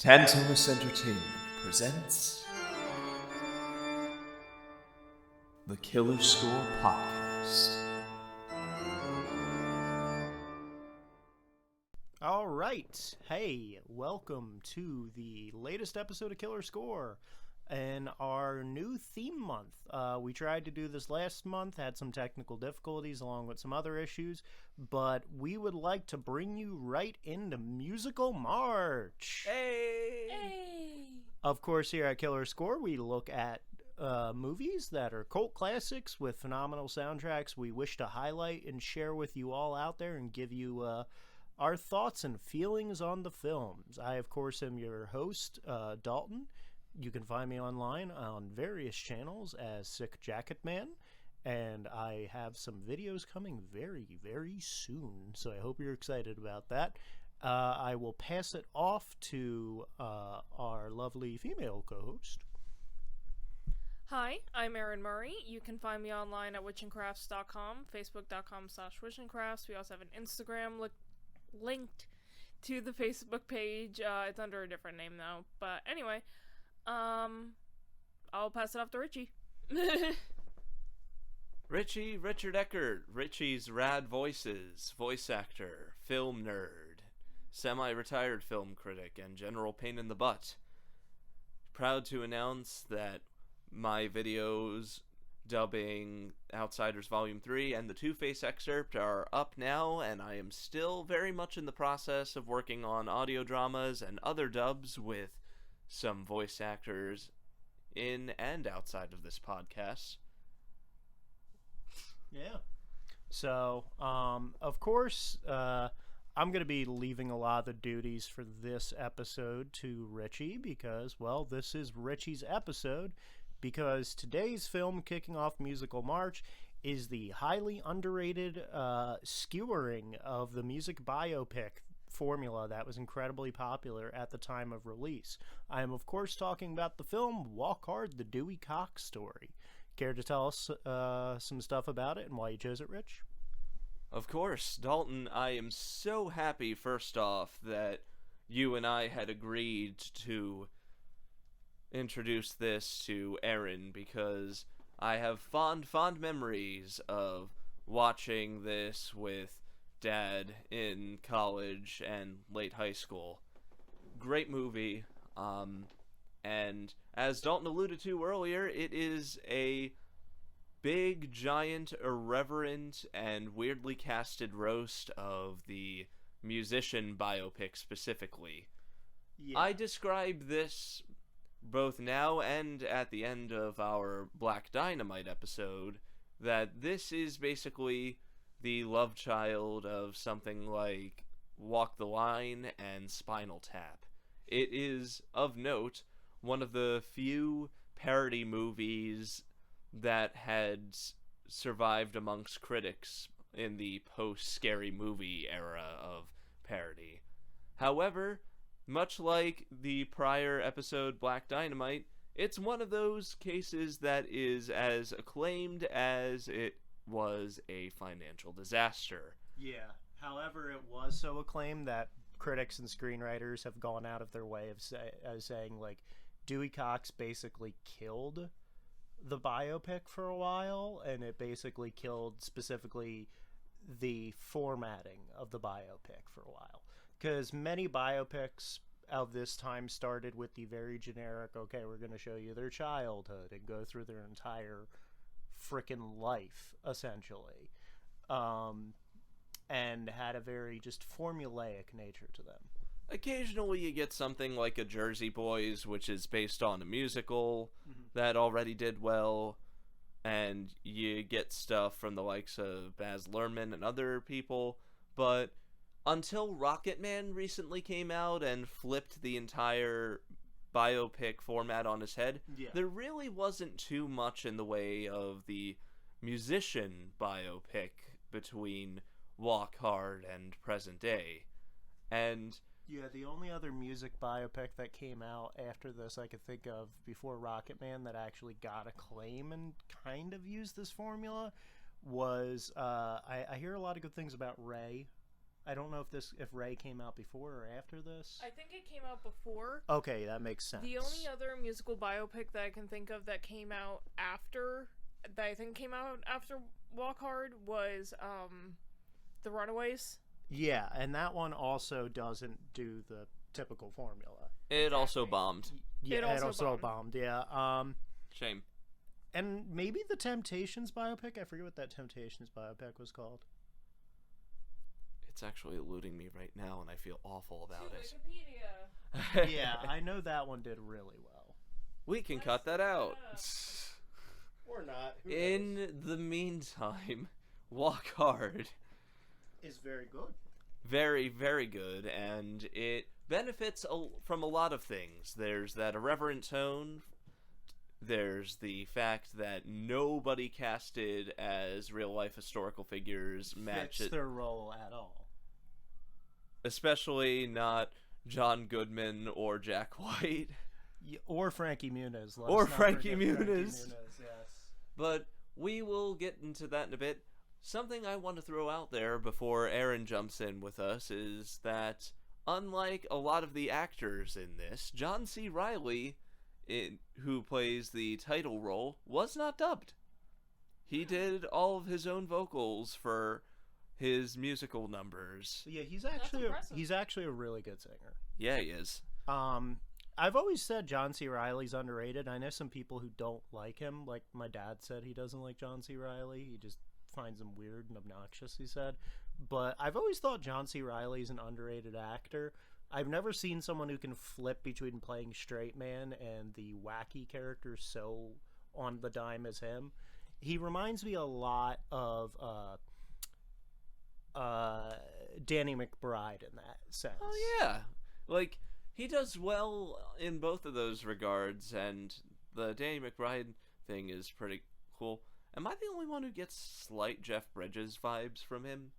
Tantalus Entertainment presents the Killer Score Podcast. All right. Hey, welcome to the latest episode of Killer Score and our new theme month. We tried to do this last month, had some technical difficulties along with some other issues, but we would like to bring you right into Musical March. Hey! Of course, here at Killer Score, we look at movies that are cult classics with phenomenal soundtracks we wish to highlight and share with you all out there and give you our thoughts and feelings on the films. I, of course, am your host, Daulton. You can find me online on various channels as Sick Jacket Man, and I have some videos coming very, very soon, so I hope you're excited about that. I will pass it off to our lovely female co-host. Hi, I'm Erin Murray. You can find me online at witchandcrafts.com, facebook.com/witchandcrafts. We also have an Instagram linked to the Facebook page. It's under a different name though. But anyway, I'll pass it off to Richie. Richie, Richard Eckert, Richie's Rad Voices, voice actor, film nerd, semi-retired film critic, and general pain in the butt. Proud to announce that my videos dubbing Outsiders Volume 3 and the Two-Face excerpt are up now, and I am still very much in the process of working on audio dramas and other dubs with some voice actors in and outside of this podcast. Yeah. So, of course, I'm going to be leaving a lot of the duties for this episode to Richie because, well, this is Richie's episode because today's film kicking off Musical March is the highly underrated skewering of the music biopic formula that was incredibly popular at the time of release. I am, of course, talking about the film Walk Hard, the Dewey Cox Story. Care to tell us some stuff about it and why you chose it, Rich? Of course, Daulton, I am so happy, first off, that you and I had agreed to introduce this to Erin, because I have fond memories of watching this with Dad in college and late high school. Great movie, and as Daulton alluded to earlier, it is a big, giant, irreverent, and weirdly casted roast of the musician biopic specifically. Yeah. I describe this both now and at the end of our Black Dynamite episode that this is basically the love child of something like Walk the Line and Spinal Tap. It is, of note, one of the few parody movies that had survived amongst critics in the post-scary movie era of parody. However, much like the prior episode Black Dynamite, it's one of those cases that is as acclaimed as it was a financial disaster. Yeah. However, it was so acclaimed that critics and screenwriters have gone out of their way of saying, like, Dewey Cox basically killed the biopic for a while, and it basically killed specifically the formatting of the biopic for a while. Because many biopics of this time started with the very generic, okay, we're going to show you their childhood and go through their entire frickin' life, essentially. And had a very just formulaic nature to them. Occasionally you get something like a Jersey Boys, which is based on a musical that already did well, and you get stuff from the likes of Baz Luhrmann and other people, but until Rocketman recently came out and flipped the entire biopic format on his head, there really wasn't too much in the way of the musician biopic between Walk Hard and present day. And yeah, the only other music biopic that came out after this I could think of before Rocketman that actually got acclaim and kind of used this formula was I hear a lot of good things about Ray I don't know if Ray came out before or after this. I think it came out before. Okay, that makes sense. The only other musical biopic that I can think of that came out after, that I think came out after Walk Hard was The Runaways. Yeah, and that one also doesn't do the typical formula. It also bombed. Yeah, It also bombed. Yeah. Shame. And maybe the Temptations biopic. I forget what that Temptations biopic was called. It's actually eluding me right now, and I feel awful about it. Wikipedia. Yeah, I know that one did really well. We can cut that out. Or not. In the meantime, Walk Hard is very good. very, very good, and it benefits from a lot of things. There's that irreverent tone. There's the fact that nobody casted as real-life historical figures match Fits their role at all. Especially not John Goodman or Jack White. Or Frankie Muniz. Or Frankie Muniz. Frankie Muniz, yes. But we will get into that in a bit. Something I want to throw out there before Erin jumps in with us is that, unlike a lot of the actors in this, John C. Reilly, who plays the title role, was not dubbed. He did all of his own vocals for his musical numbers. So yeah, impressive. he's actually a really good singer. Yeah, he is. I've always said John C. Reilly's underrated. I know some people who don't like him. Like my dad said he doesn't like John C. Reilly. He just finds him weird and obnoxious, he said. But I've always thought John C. Reilly's an underrated actor. I've never seen someone who can flip between playing straight man and the wacky character so on the dime as him. He reminds me a lot of Danny McBride in that sense. Oh, yeah. Like, he does well in both of those regards, and the Danny McBride thing is pretty cool. Am I the only one who gets slight Jeff Bridges vibes from him?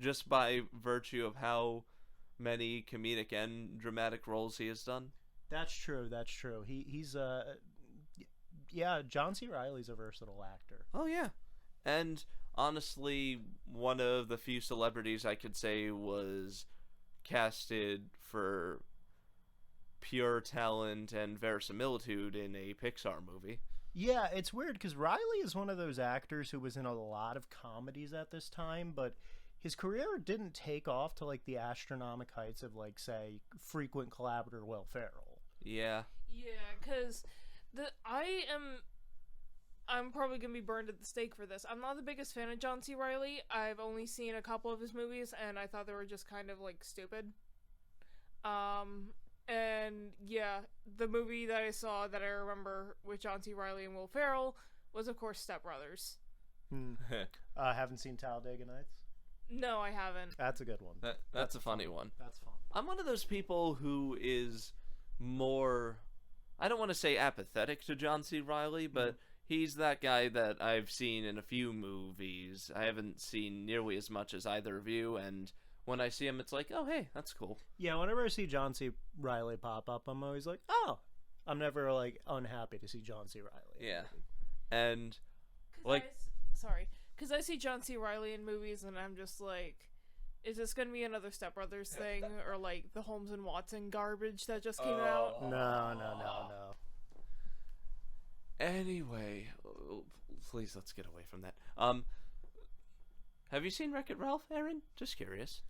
Just by virtue of how many comedic and dramatic roles he has done? That's true. He's yeah, John C. Reilly's a versatile actor. Oh, yeah. And honestly, one of the few celebrities I could say was casted for pure talent and verisimilitude in a Pixar movie. Yeah, it's weird because Reilly is one of those actors who was in a lot of comedies at this time, but his career didn't take off to like the astronomical heights of like, say, frequent collaborator Will Ferrell. Yeah. Yeah, because I'm probably gonna be burned at the stake for this. I'm not the biggest fan of John C. Reilly. I've only seen a couple of his movies, and I thought they were just kind of like stupid. And yeah, the movie that I saw that I remember with John C. Reilly and Will Ferrell was, of course, Step Brothers. Haven't seen Talladega Nights? No, I haven't. That's a good one. That's a funny one. That's fun. I'm one of those people who is more, I don't want to say apathetic to John C. Reilly, but he's that guy that I've seen in a few movies. I haven't seen nearly as much as either of you, and when I see him, it's like, oh, hey, that's cool. Yeah, whenever I see John C. Reilly pop up, I'm always like, oh. I'm never, like, unhappy to see John C. Reilly. Yeah. And, like... Because I see John C. Reilly in movies, and I'm just like, is this going to be another Step Brothers thing? Or, like, the Holmes and Watson garbage that just came out? No. Anyway, please, let's get away from that. Have you seen Wreck-It Ralph, Erin? Just curious.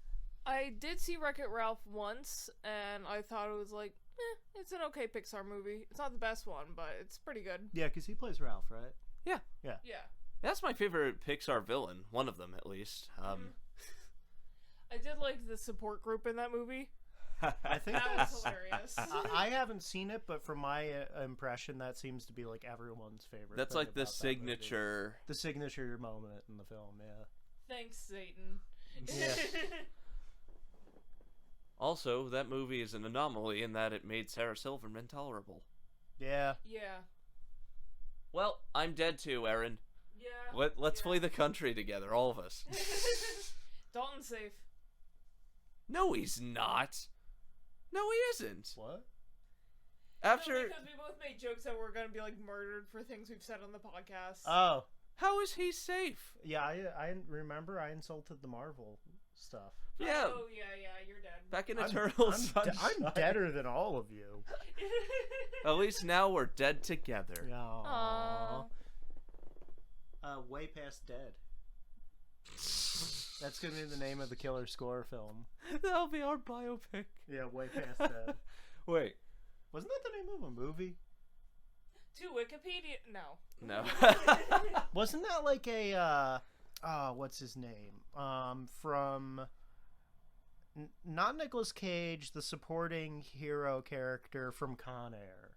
I did see Wreck-It Ralph once, and I thought it was like, it's an okay Pixar movie. It's not the best one, but it's pretty good. Yeah, because he plays Ralph, right? Yeah. Yeah. That's my favorite Pixar villain. One of them, at least. I did like the support group in that movie. I think That was hilarious. I haven't seen it, but from my impression, that seems to be like everyone's favorite. That's thing like the about that signature... movie. The signature moment in the film, yeah. Thanks, Satan. Yeah. Also, that movie is an anomaly in that it made Sarah Silverman tolerable. Yeah. Yeah. Well, I'm dead too, Erin. Yeah. Let's flee the country together, all of us. Daulton's safe. No, he's not. No, he isn't. What? After... No, because we both made jokes that we're going to be, like, murdered for things we've said on the podcast. Oh. How is he safe? Yeah, I remember I insulted the Marvel stuff. Yeah. Oh, yeah, you're dead. Back in Eternal Sunshine. I'm deader than all of you. At least now we're dead together. Aww. Way past dead. That's gonna be the name of the Killer Score film. That'll be our biopic. Yeah, way past dead. Wait. Wasn't that the name of a movie? To Wikipedia? No. No. Wasn't that like a what's his name? From not Nicolas Cage, the supporting hero character from Con Air.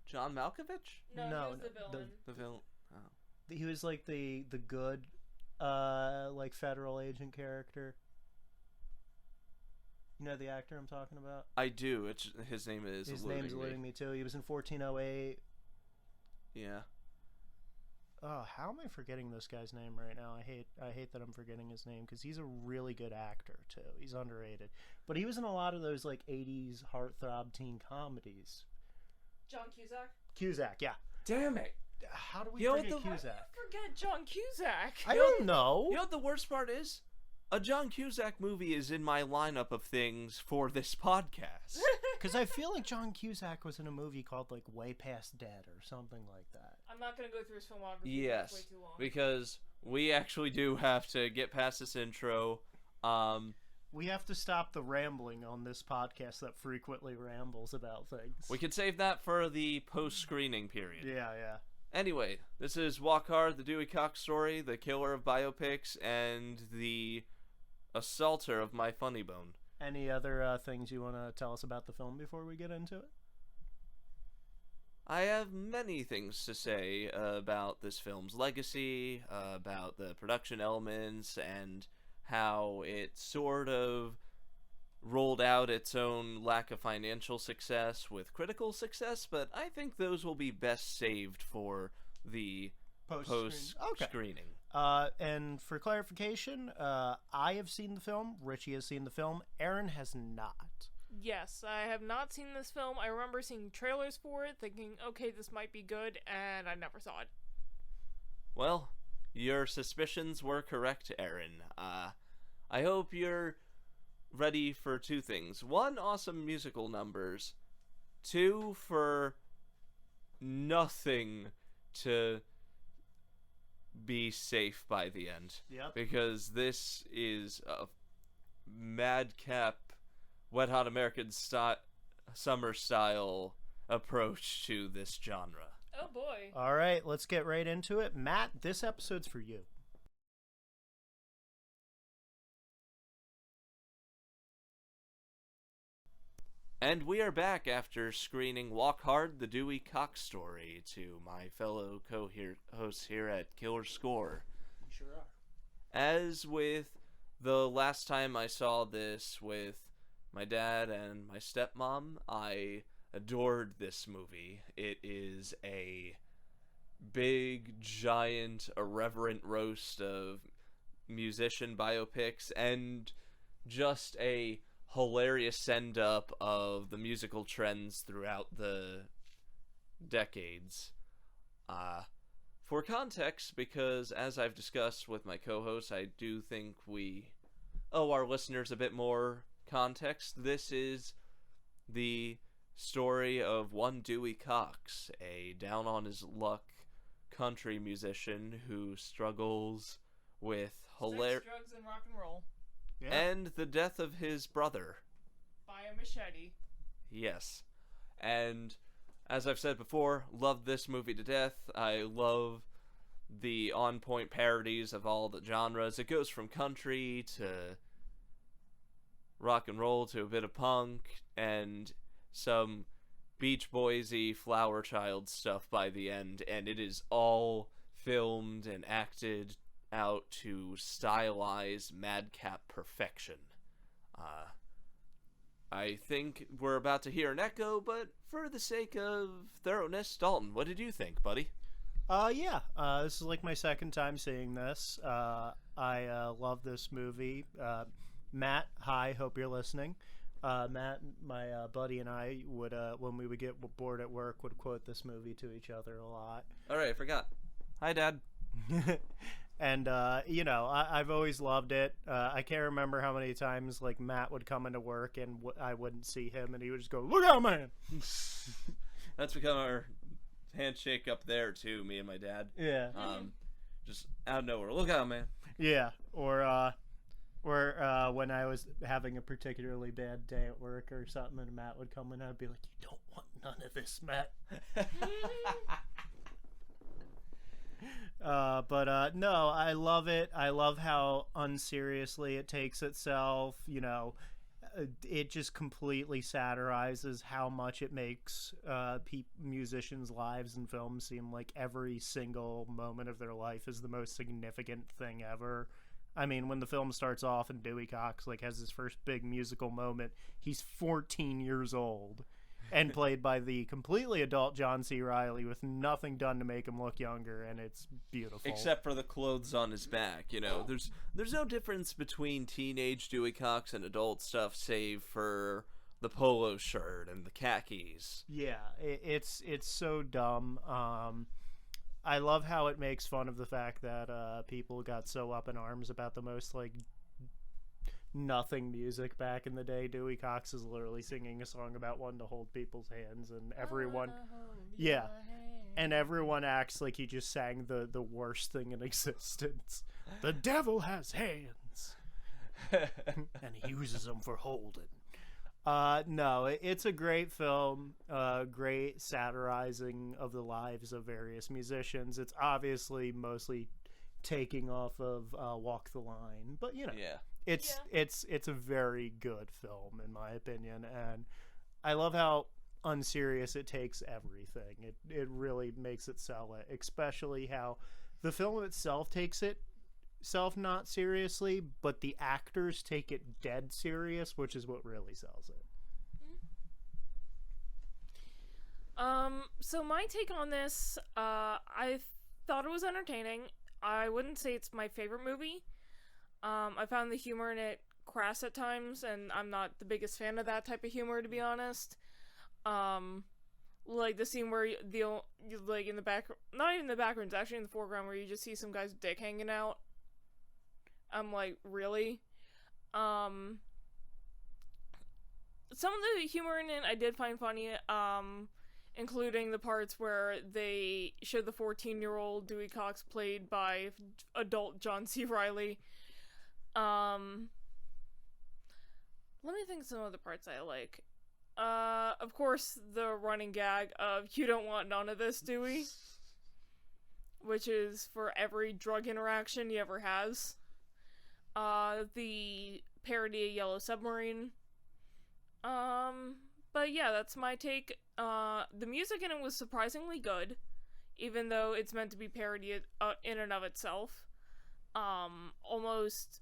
John Malkovich? No, No, he was the villain. The villain. Oh. He was like the good like federal agent character. You know the actor I'm talking about? I do. His name is His eluding name's eluding me too. He was in 1408. Yeah. Oh, how am I forgetting this guy's name right now? I hate that I'm forgetting his name because he's a really good actor too. He's underrated, but he was in a lot of those like 80s heartthrob teen comedies. John Cusack? Cusack, yeah. Damn it. How do we You know forget what the- Cusack? Forget John Cusack. I don't know. You know what the worst part is? A John Cusack movie is in my lineup of things for this podcast. Because I feel like John Cusack was in a movie called like Way Past Dead or something like that. I'm not going to go through his filmography. Yes, It's way too long. because we actually do have to get past this intro. We have to stop the rambling on this podcast that frequently rambles about things. We can save that for the post-screening period. Yeah. Anyway, this is Walk Hard, the Dewey Cox Story, the killer of biopics, and the assaulter of my funny bone. Any other things you want to tell us about the film before we get into it? I have many things to say about this film's legacy, about the production elements, and how it sort of rolled out its own lack of financial success with critical success, but I think those will be best saved for the post-screening. And for clarification, I have seen the film. Richie has seen the film. Erin has not. Yes, I have not seen this film. I remember seeing trailers for it, thinking, okay, this might be good, and I never saw it. Well, your suspicions were correct, Erin. I hope you're ready for two things. One, awesome musical numbers. Two, for nothing to be safe by the end. Yep. Because this is a madcap, Wet Hot American summer style approach to this genre. Oh boy. All right, let's get right into it. Matt, this episode's for you. And we are back after screening Walk Hard, the Dewey Cox Story to my fellow co-hosts here at Killer Score. We sure are. As with the last time I saw this with my dad and my stepmom, I adored this movie. It is a big, giant, irreverent roast of musician biopics and just a hilarious send-up of the musical trends throughout the decades. For context, because as I've discussed with my co-hosts, I do think we owe our listeners a bit more context. This is the story of one Dewey Cox, a down-on-his-luck country musician who struggles with Sex, drugs, and rock and roll. Yeah. and the death of his brother. By a machete. Yes. And as I've said before, love this movie to death. I love the on-point parodies of all the genres. It goes from country to rock and roll to a bit of punk and some Beach Boys-y Flower Child stuff by the end, and it is all filmed and acted out to stylize madcap perfection. I think we're about to hear an echo, but for the sake of thoroughness, Daulton, what did you think, buddy? Yeah. This is like my second time seeing this. I love this movie. Matt, hi. Hope you're listening. Matt, my buddy, and I would, when we would get bored at work, would quote this movie to each other a lot. Alright, I forgot. Hi, Dad. And, I've always loved it. I can't remember how many times, like, Matt would come into work and I wouldn't see him, and he would just go, "Look out, man!" That's become our handshake up there, too, me and my dad. Yeah. Just out of nowhere. Look out, man. Yeah. Or when I was having a particularly bad day at work or something, and Matt would come in, I'd be like, "You don't want none of this, Matt." No, I love it. I love how unseriously it takes itself. It just completely satirizes how much it makes musicians' lives in films seem like every single moment of their life is the most significant thing ever. I mean, when the film starts off and Dewey Cox has his first big musical moment, he's 14 years old. And played by the completely adult John C. Reilly with nothing done to make him look younger, and it's beautiful. Except for the clothes on his back, There's no difference between teenage Dewey Cox and adult stuff, save for the polo shirt and the khakis. Yeah, it's so dumb. I love how it makes fun of the fact that people got so up in arms about the most, nothing music back in the day. Dewey Cox is literally singing a song about wanting to hold people's hands, and everyone and everyone acts like he just sang the worst thing in existence. The devil has hands and he uses them for holding. No, it's a great film, great satirizing of the lives of various musicians. It's obviously mostly taking off of Walk the Line, but Yeah. It's a very good film in my opinion, and I love how unserious it takes everything. It really makes it sell it, especially how the film itself takes itself not seriously, but the actors take it dead serious, which is what really sells it. So my take on this, I thought it was entertaining. I wouldn't say it's my favorite movie. I found the humor in it crass at times, and I'm not the biggest fan of that type of humor, to be honest. Like the scene where in the back, not even the background, it's actually in the foreground, where you just see some guy's dick hanging out. I'm like, really? Some of the humor in it I did find funny, including the parts where they showed the 14-year-old Dewey Cox played by adult John C. Reilly. Let me think of some other parts I like. Of course, the running gag of "You don't want none of this, Dewey," which is for every drug interaction he ever has. The parody of Yellow Submarine. But yeah, that's my take. The music in it was surprisingly good, even though it's meant to be parody in and of itself. Almost,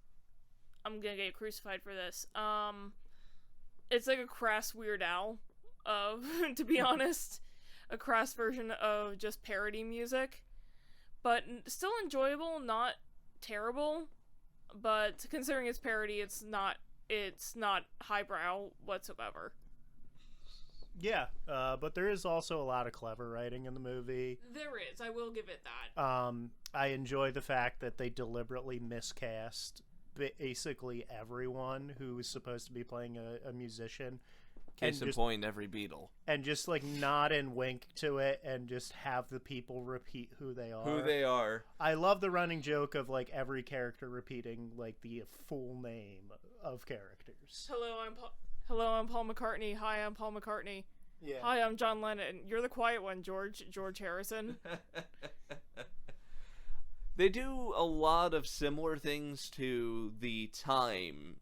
I'm gonna get crucified for this. It's like a crass Weird Al, to be honest. A crass version of just parody music. But still enjoyable, not terrible. But considering it's parody, it's not highbrow whatsoever. Yeah, but there is also a lot of clever writing in the movie. There is, I will give it that. I enjoy the fact that they deliberately miscast basically everyone who was supposed to be playing a musician. Case in point, every Beatle. And just nod and wink to it and just have the people repeat who they are. I love the running joke of every character repeating the full name of characters. Hello, I'm Paul McCartney. Hi, I'm Paul McCartney. Yeah. Hi, I'm John Lennon. You're the quiet one, George Harrison. They do a lot of similar things to the time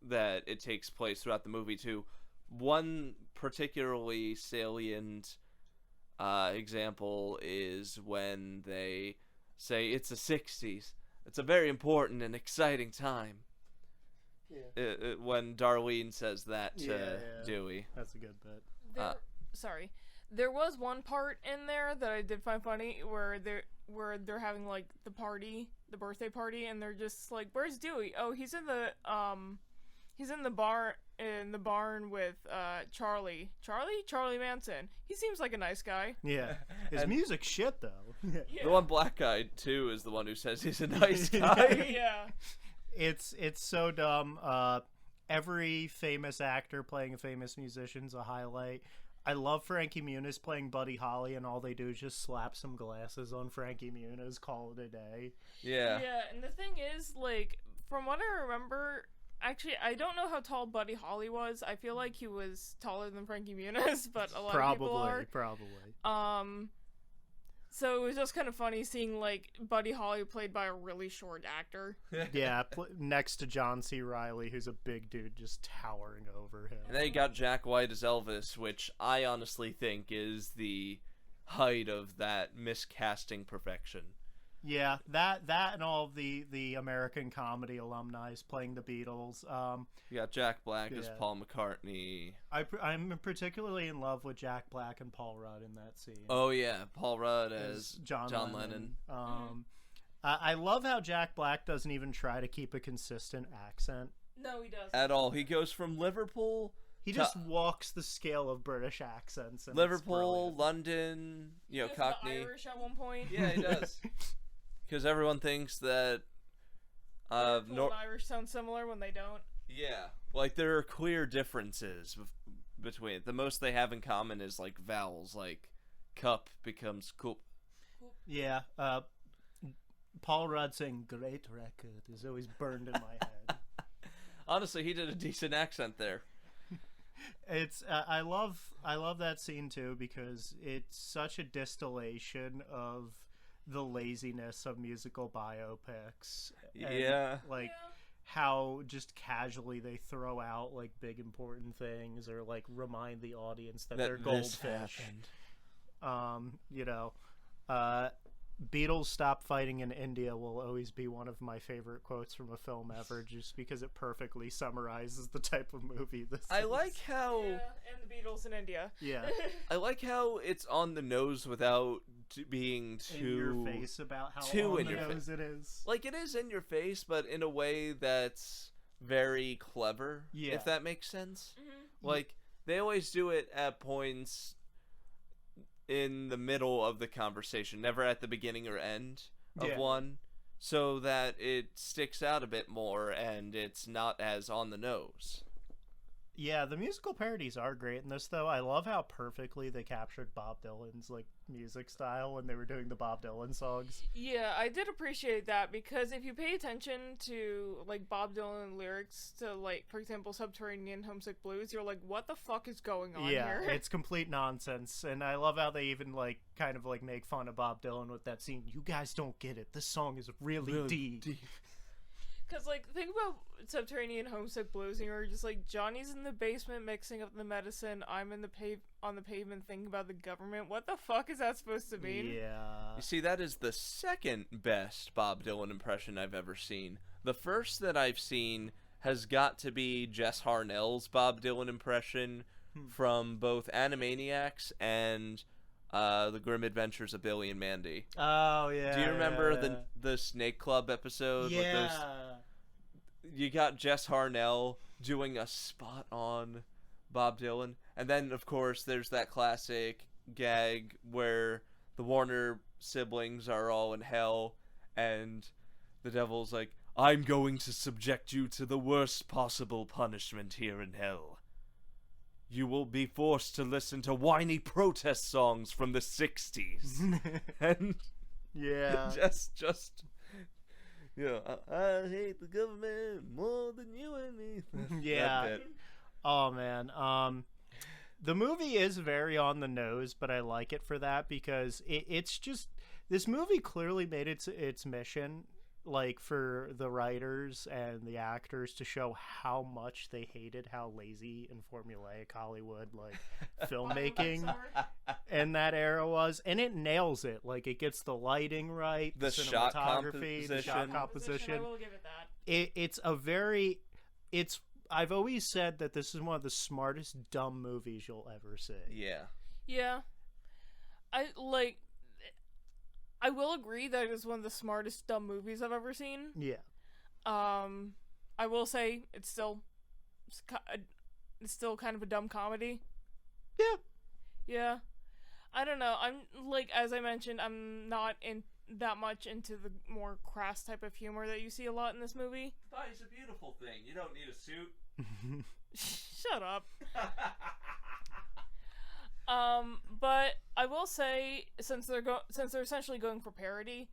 that it takes place throughout the movie, too. One particularly salient example is when they say it's the 60s. It's a very important and exciting time. Yeah. When Darlene says that to Dewey. That's a good bit. There was one part in there that I did find funny where they're having the birthday party, and they're just like, "Where's Dewey? Oh, he's in the barn with Charlie Manson. He seems like a nice guy." Yeah. His music's shit, though. Yeah. The one black guy, too, is the one who says he's a nice guy. Yeah. It's so dumb. Every famous actor playing a famous musician's a highlight. I love Frankie Muniz playing Buddy Holly, and all they do is just slap some glasses on Frankie Muniz, call it a day. Yeah. Yeah, and the thing is, like, from what I remember, actually, I don't know how tall Buddy Holly was. I feel like he was taller than Frankie Muniz, but a lot of people are. Probably. So it was just kind of funny seeing, like, Buddy Holly played by a really short actor. Yeah, next to John C. Reilly, who's a big dude just towering over him. And then you got Jack White as Elvis, which I honestly think is the height of that miscasting perfection. Yeah, that and all of the American comedy alumni playing the Beatles. You got Jack Black as Paul McCartney. I'm particularly in love with Jack Black and Paul Rudd in that scene. Oh yeah, Paul Rudd as John Lennon. I love how Jack Black doesn't even try to keep a consistent accent. No, he doesn't. At all. He goes from Liverpool. He just walks the scale of British accents. And Liverpool, London, Cockney. Irish at one point. Yeah, he does. Because everyone thinks that and Irish sound similar when they don't. Yeah, like there are clear differences between it. The most they have in common is like vowels, like cup becomes coop. Yeah, Paul Rudd saying "great record" is always burned in my head. Honestly, he did a decent accent there. It's I love that scene too because it's such a distillation of the laziness of musical biopics. And, how just casually they throw out like big important things or like remind the audience that they're goldfish. Beatles stop fighting in India will always be one of my favorite quotes from a film ever, just because it perfectly summarizes the type of movie this is. I like how and the Beatles in India. Yeah. I like how it's on the nose without being too in your face about how too on the nose it is. Like it is in your face, but in a way that's very clever. Yeah. If that makes sense. Mm-hmm. Like they always do it at points in the middle of the conversation, never at the beginning or end of one, so that it sticks out a bit more and it's not as on the nose. Yeah, the musical parodies are great in this, though. I love how perfectly they captured Bob Dylan's like music style when they were doing the Bob Dylan songs. Yeah, I did appreciate that because if you pay attention to like Bob Dylan lyrics to like, for example, Subterranean Homesick Blues, you're like, what the fuck is going on here? Yeah, it's complete nonsense, and I love how they even like kind of like make fun of Bob Dylan with that scene. You guys don't get it. This song is really deep. Because, like, think about Subterranean Homesick Blues, and you're just like, Johnny's in the basement mixing up the medicine, I'm in the on the pavement thinking about the government. What the fuck is that supposed to mean? Yeah. You see, that is the second best Bob Dylan impression I've ever seen. The first that I've seen has got to be Jess Harnell's Bob Dylan impression from both Animaniacs and The Grim Adventures of Billy and Mandy. Oh, yeah. Do you remember the Snake Club episode? Yeah. With those... You got Jess Harnell doing a spot on Bob Dylan. And then, of course, there's that classic gag where the Warner siblings are all in hell and the devil's like, I'm going to subject you to the worst possible punishment here in hell. You will be forced to listen to whiny protest songs from the 60s. And yeah. just I hate the government more than you and me. Yeah. Oh, man. The movie is very on the nose, but I like it for that because it's just... This movie clearly made its mission, like, for the writers and the actors to show how much they hated how lazy and formulaic Hollywood, like, filmmaking in that era was. And it nails it. Like, it gets the lighting right, the cinematography, the shot composition. I will give it that. It's a very... I've always said that this is one of the smartest dumb movies you'll ever see. Yeah. Yeah. I will agree that it is one of the smartest dumb movies I've ever seen. Yeah. I will say it's still kind of a dumb comedy. Yeah. Yeah. I don't know. I'm like, as I mentioned, I'm not in that much into the more crass type of humor that you see a lot in this movie. Body's a beautiful thing. You don't need a suit. Shut up. But I will say, since they're essentially going for parody,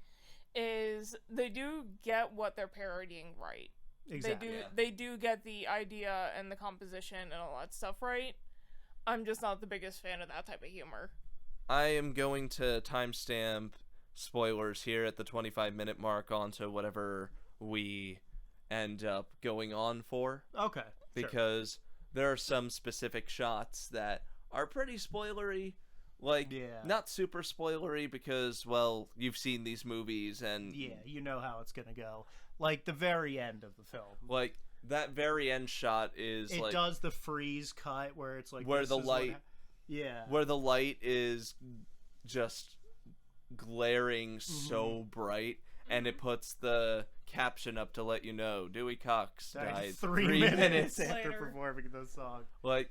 is they do get what they're parodying right. Exactly. They do get the idea and the composition and all that stuff right. I'm just not the biggest fan of that type of humor. I am going to timestamp spoilers here at the 25-minute mark onto whatever we end up going on for. Okay. Because there are some specific shots that are pretty spoilery. Like, not super spoilery because, well, you've seen these movies and... Yeah, you know how it's gonna go. Like, the very end of the film. Like, that very end shot is, it does the freeze cut where it's like... Where the light... Where the light is just glaring so bright, and it puts the caption up to let you know Dewey Cox died 3 minutes after performing the song. Like,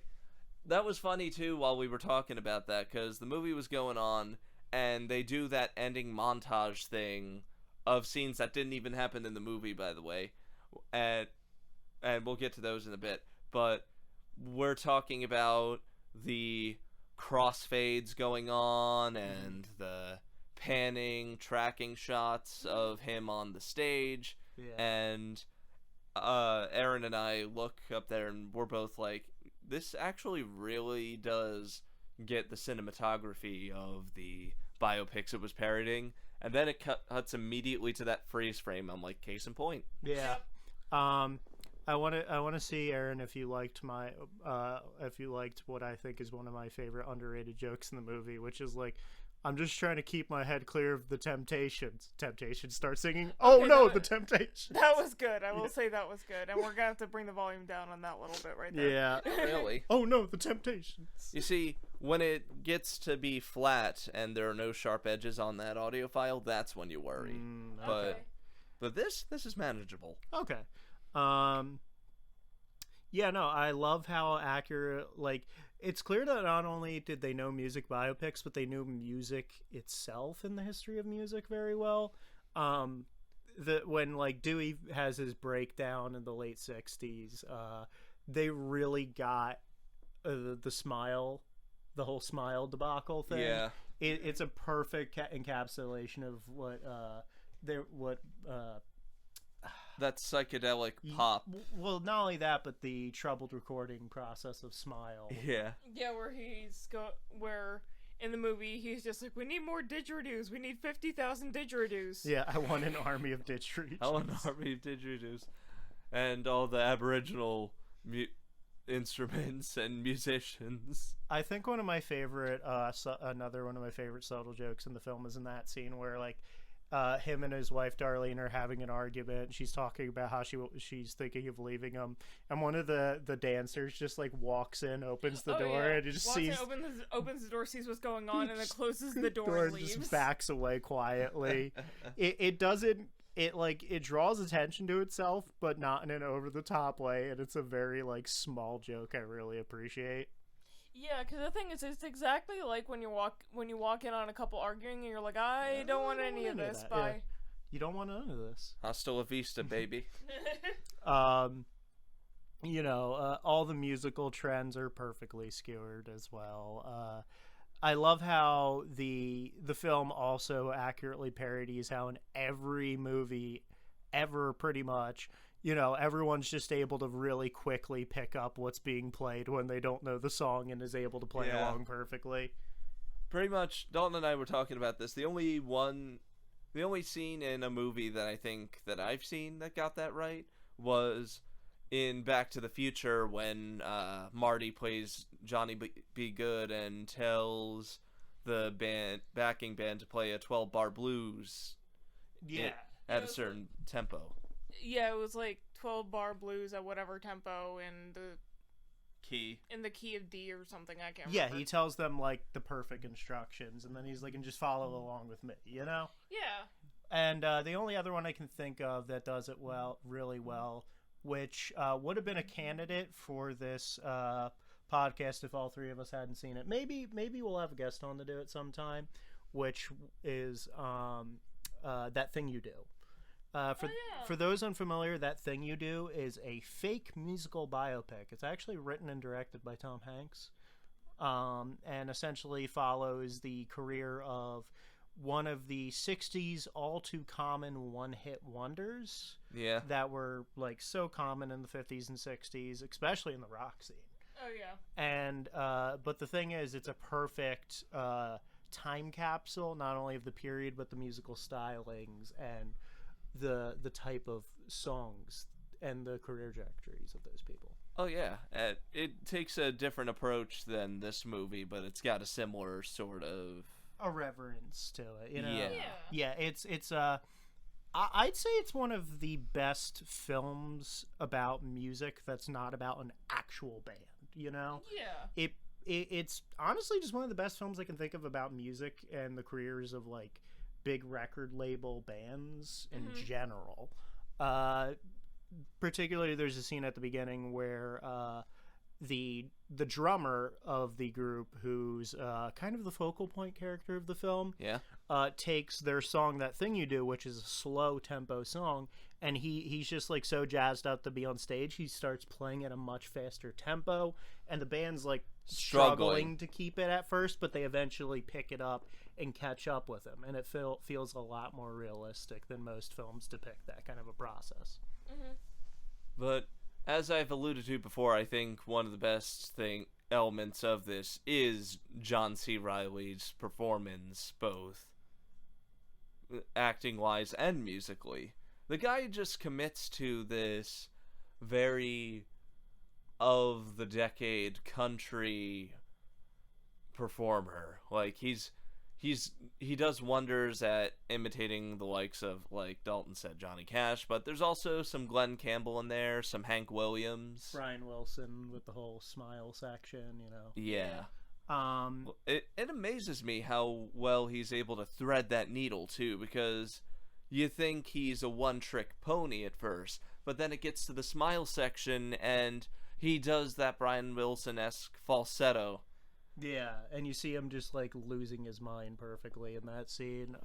that was funny too while we were talking about that, because the movie was going on and they do that ending montage thing of scenes that didn't even happen in the movie, by the way, and we'll get to those in a bit, but we're talking about the crossfades going on and the panning, tracking shots of him on the stage, and Erin and I look up there and we're both like, this actually really does get the cinematography of the biopics it was parodying, and then it cuts immediately to that freeze frame. I'm like, case in point. Yeah. I want to see, Erin, if you liked what I think is one of my favorite underrated jokes in the movie, which is like, I'm just trying to keep my head clear of the Temptations. Temptations start singing. Oh no, the Temptations. That was good. I will say that was good, and we're gonna have to bring the volume down on that little bit right there. Yeah. Really? Oh no, the Temptations. You see, when it gets to be flat and there are no sharp edges on that audio file, that's when you worry. But this is manageable. Okay. Yeah, no, I love how accurate, like, it's clear that not only did they know music biopics, but they knew music itself in the history of music very well. When, like, Dewey has his breakdown in the late 60s, they really got the whole Smile debacle thing. Yeah. It's a perfect encapsulation of what that psychedelic pop. Well, not only that, but the troubled recording process of Smile. Yeah. Yeah, where in the movie he's just like, we need more didgeridoos. We need 50,000 didgeridoos. Yeah, I want an army of didgeridoos. I want an army of didgeridoos, and all the Aboriginal instruments and musicians. I think one of my favorite, another one of my favorite subtle jokes in the film is in that scene where, like, him and his wife Darlene are having an argument. She's talking about how she's thinking of leaving him, and one of the dancers just like walks in, opens the door, and just opens the door, sees what's going on, and then closes the door and leaves. Just backs away quietly. It draws attention to itself, but not in an over the top way, and it's a very like small joke I really appreciate. Yeah, because the thing is, it's exactly like when you walk in on a couple arguing and you're like, I don't want any of this. Bye. Yeah. You don't want none of this. Hasta la vista, baby. All the musical trends are perfectly skewered as well. I love how the film also accurately parodies how in every movie ever, pretty much, everyone's just able to really quickly pick up what's being played when they don't know the song and is able to play along perfectly. Pretty much, Daulton and I were talking about this. The only scene in a movie that I think that I've seen that got that right was in Back to the Future when Marty plays Johnny B. Good and tells the backing band to play a 12-bar blues at a certain tempo. Yeah, it was like 12-bar blues at whatever tempo in the key of D or something. I can't remember. Yeah, he tells them like the perfect instructions, and then he's like, and just follow along with me, Yeah. And the only other one I can think of that does it really well, which would have been a candidate for this podcast if all three of us hadn't seen it. Maybe we'll have a guest on to do it sometime, which is That Thing You Do. For those unfamiliar, That Thing You Do is a fake musical biopic. It's actually written and directed by Tom Hanks, and essentially follows the career of one of the 60s all too common one-hit wonders that were like so common in the 50s and 60s, especially in the rock scene. Oh yeah. And but the thing is, it's a perfect time capsule, not only of the period but the musical stylings and the type of songs and the career trajectories of those people. Oh yeah, it takes a different approach than this movie, but it's got a similar sort of a reverence to it, you know. Yeah. It's I'd say it's one of the best films about music that's not about an actual band, you know. Yeah. It's honestly just one of the best films I can think of about music and the careers of like big record label bands in general. Particularly, there's a scene at the beginning where the drummer of the group, who's kind of the focal point character of the film, takes their song "That Thing You Do," which is a slow tempo song, and he's just like so jazzed up to be on stage, he starts playing at a much faster tempo, and the band's like struggling to keep it at first, but they eventually pick it up and catch up with him, and it feels a lot more realistic than most films depict that kind of a process. But as I've alluded to before, I think one of the best elements of this is John C. Reilly's performance, both acting-wise and musically. The guy just commits to this very of-the-decade country performer. Like, he does wonders at imitating the likes of, like Daulton said, Johnny Cash, but there's also some Glenn Campbell in there, some Hank Williams, Brian Wilson with the whole smile section, you know. Yeah. It amazes me how well he's able to thread that needle too, because you think he's a one-trick pony at first, but then it gets to the smile section and he does that Brian Wilson-esque falsetto. Yeah, and you see him just like losing his mind perfectly in that scene.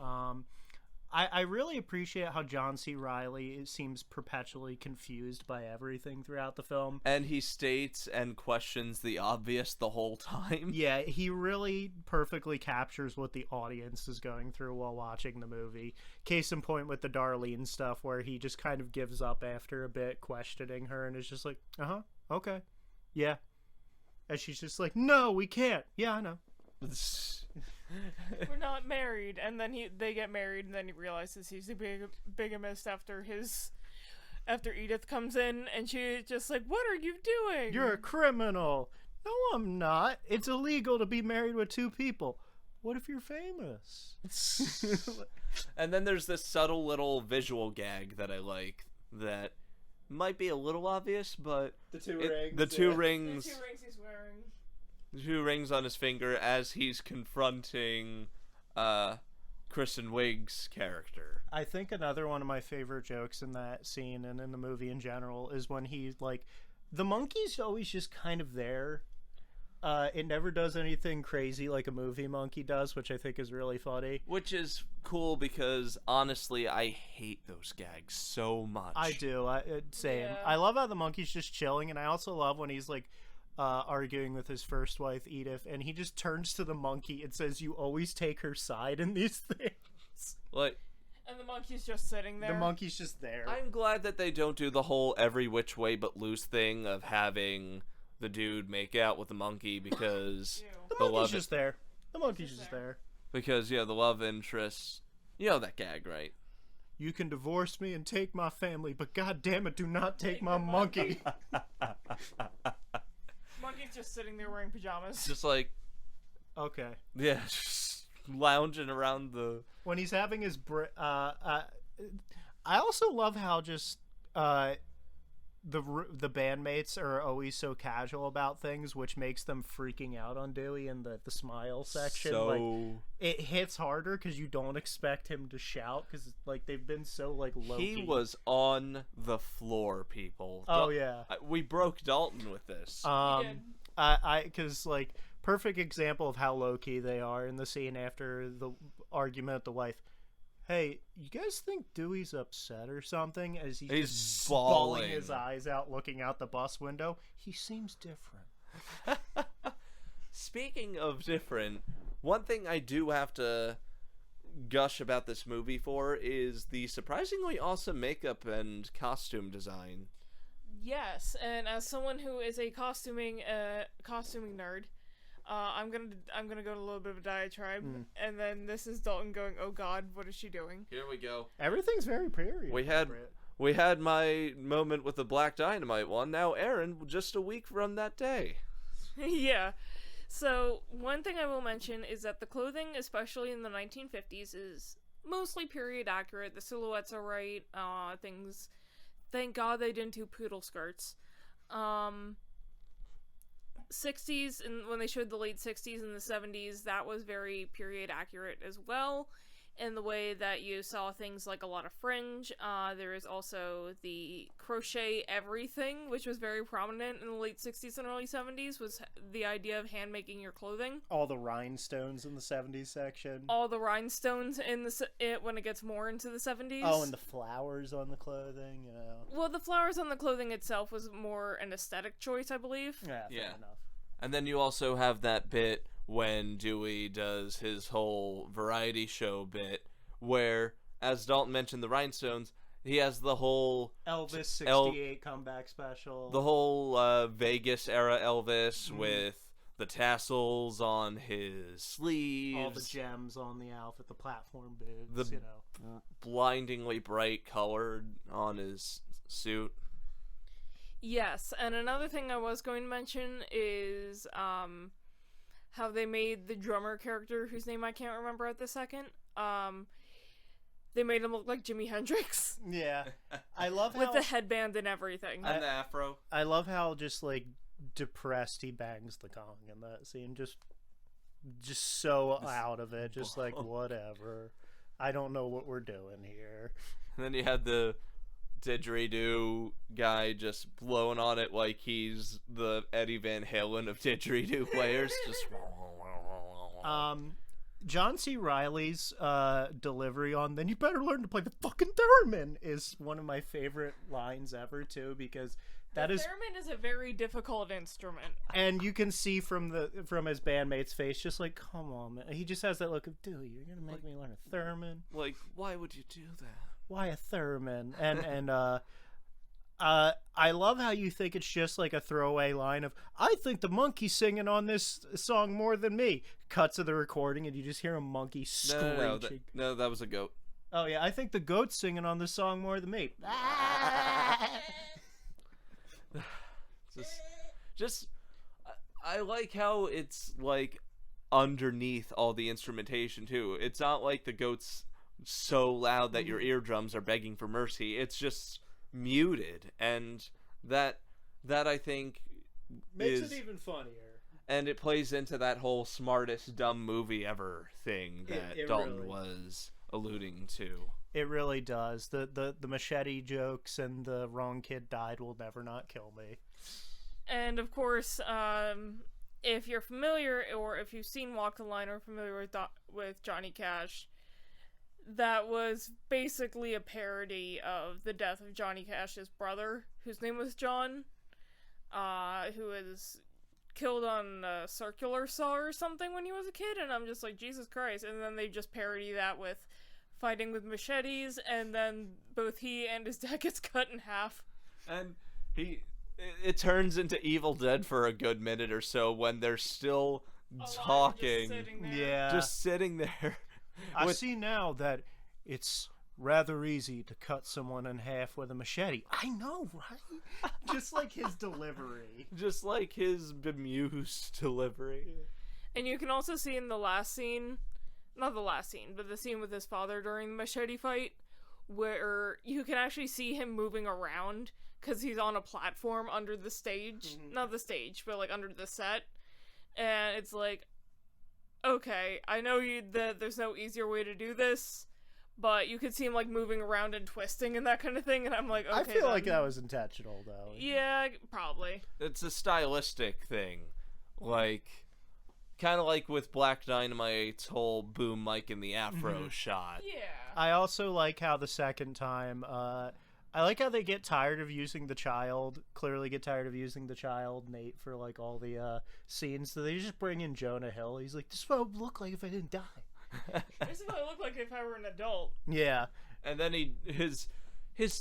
I really appreciate how John C. Reilly seems perpetually confused by everything throughout the film. And he states and questions the obvious the whole time. Yeah, he really perfectly captures what the audience is going through while watching the movie. Case in point with the Darlene stuff, where he just kind of gives up after a bit, questioning her, and is just like, okay, yeah. And she's just like, no, we can't. Yeah, I know. We're not married. And then they get married, and then he realizes he's a bigamist after Edith comes in, and she's just like, what are you doing? You're a criminal. No, I'm not. It's illegal to be married with two people. What if you're famous? And then there's this subtle little visual gag that I like that might be a little obvious, but the two rings he's wearing. The two rings on his finger as he's confronting Kristen Wiig's character. I think another one of my favorite jokes in that scene and in the movie in general is when he's like, the monkey's always just kind of there. It never does anything crazy like a movie monkey does, which I think is really funny. Which is cool because, honestly, I hate those gags so much. I do. Same. Yeah. I love how the monkey's just chilling, and I also love when he's, like, arguing with his first wife, Edith, and he just turns to the monkey and says, you always take her side in these things. Like... And the monkey's just sitting there. The monkey's just there. I'm glad that they don't do the whole every which way but loose thing of having the dude make out with the monkey because the monkey's just there. The monkey's just there. Because, the love interest, you know that gag, right? You can divorce me and take my family, but god damn it, do not take my monkey. Monkey's just sitting there wearing pajamas. Just like... Okay. Yeah, just lounging around the... When he's having his... I also love how just... the bandmates are always so casual about things, which makes them freaking out on Dewey in the smile section. So... Like, it hits harder because you don't expect him to shout because like they've been so like low-key. He was on the floor, people. Oh yeah, we broke Daulton with this. Because, like, perfect example of how low-key they are in the scene after the argument with the wife. Hey, you guys think Dewey's upset or something? As he's just bawling his eyes out, looking out the bus window. He seems different. Speaking of different, one thing I do have to gush about this movie for is the surprisingly awesome makeup and costume design. Yes, and as someone who is a costuming nerd, I'm gonna go to a little bit of a diatribe, and then this is Daulton going, "Oh God, what is she doing?" Here we go. Everything's very period. We had my moment with the Black Dynamite one. Now Erin, just a week from that day. Yeah. So one thing I will mention is that the clothing, especially in the 1950s, is mostly period accurate. The silhouettes are right. Things. Thank God they didn't do poodle skirts. 60s, and when they showed the late 60s and the 70s, that was very period accurate as well, in the way that you saw things like a lot of fringe. There is also the crochet everything, which was very prominent in the late 60s and early 70s, was the idea of hand making your clothing. All the rhinestones in the 70s section. All the rhinestones in when it gets more into the 70s. Oh, and the flowers on the clothing, you know. Well, the flowers on the clothing itself was more an aesthetic choice, I believe. Yeah, fair enough. And then you also have that bit when Dewey does his whole variety show bit, where, as Daulton mentioned, the rhinestones, he has the whole Elvis 68 comeback special. The whole Vegas era Elvis with the tassels on his sleeves. All the gems on the outfit, the platform boots, the blindingly bright colored on his suit. Yes, and another thing I was going to mention is how they made the drummer character, whose name I can't remember at the second, they made him look like Jimi Hendrix. Yeah. I love how... with the headband and everything. And the afro. I love how just, like, depressed he bangs the gong in that scene. Just so out of it. Just like, whatever. I don't know what we're doing here. And then you had the didgeridoo guy just blowing on it like he's the Eddie Van Halen of didgeridoo players. Just John C. Reilly's delivery on "then you better learn to play the fucking theremin" is one of my favorite lines ever too, because the theremin is a very difficult instrument, and you can see from his bandmate's face, just like, come on, man. He just has that look of, dude, you're gonna make me learn a theremin? Like, why would you do that? Why a theremin? And I love how you think it's just like a throwaway line of, I think the monkey's singing on this song more than me. Cut to the recording and you just hear a monkey screeching. No, that was a goat. Oh yeah, I think the goat's singing on this song more than me. I like how it's like underneath all the instrumentation too. It's not like the goat's so loud that your eardrums are begging for mercy. It's just muted, and that I think makes it even funnier. And it plays into that whole smartest dumb movie ever thing that Daulton was alluding to. It really does. The machete jokes and the wrong kid died will never not kill me. And of course, if you're familiar, or if you've seen Walk the Line or familiar with Johnny Cash, that was basically a parody of the death of Johnny Cash's brother, whose name was John, who was killed on a circular saw or something when he was a kid, and I'm just like, Jesus Christ. And then they just parody that with fighting with machetes, and then both he and his dad gets cut in half. And it turns into Evil Dead for a good minute or so when they're still talking. Just sitting there. I see now that it's rather easy to cut someone in half with a machete. I know, right? Just like his delivery. Just like his bemused delivery. Yeah. And you can also see in the last scene, not the last scene, but the scene with his father during the machete fight, where you can actually see him moving around because he's on a platform under the stage. Mm-hmm. Not the stage, but like under the set. And it's like, okay, I know that there's no easier way to do this, but you could see him like moving around and twisting and that kind of thing, and I'm like, okay. I feel like that was intentional, though. Yeah, probably. It's a stylistic thing. like, kind of like with Black Dynamite's whole boom mic in the afro shot. Yeah. I also like how the second time, I like how they get tired of using the child, clearly get tired of using the child, Nate, for, like, all the scenes. So they just bring in Jonah Hill. He's like, this is what it would look like if I didn't die. This is what it looked like if I were an adult. Yeah. And then his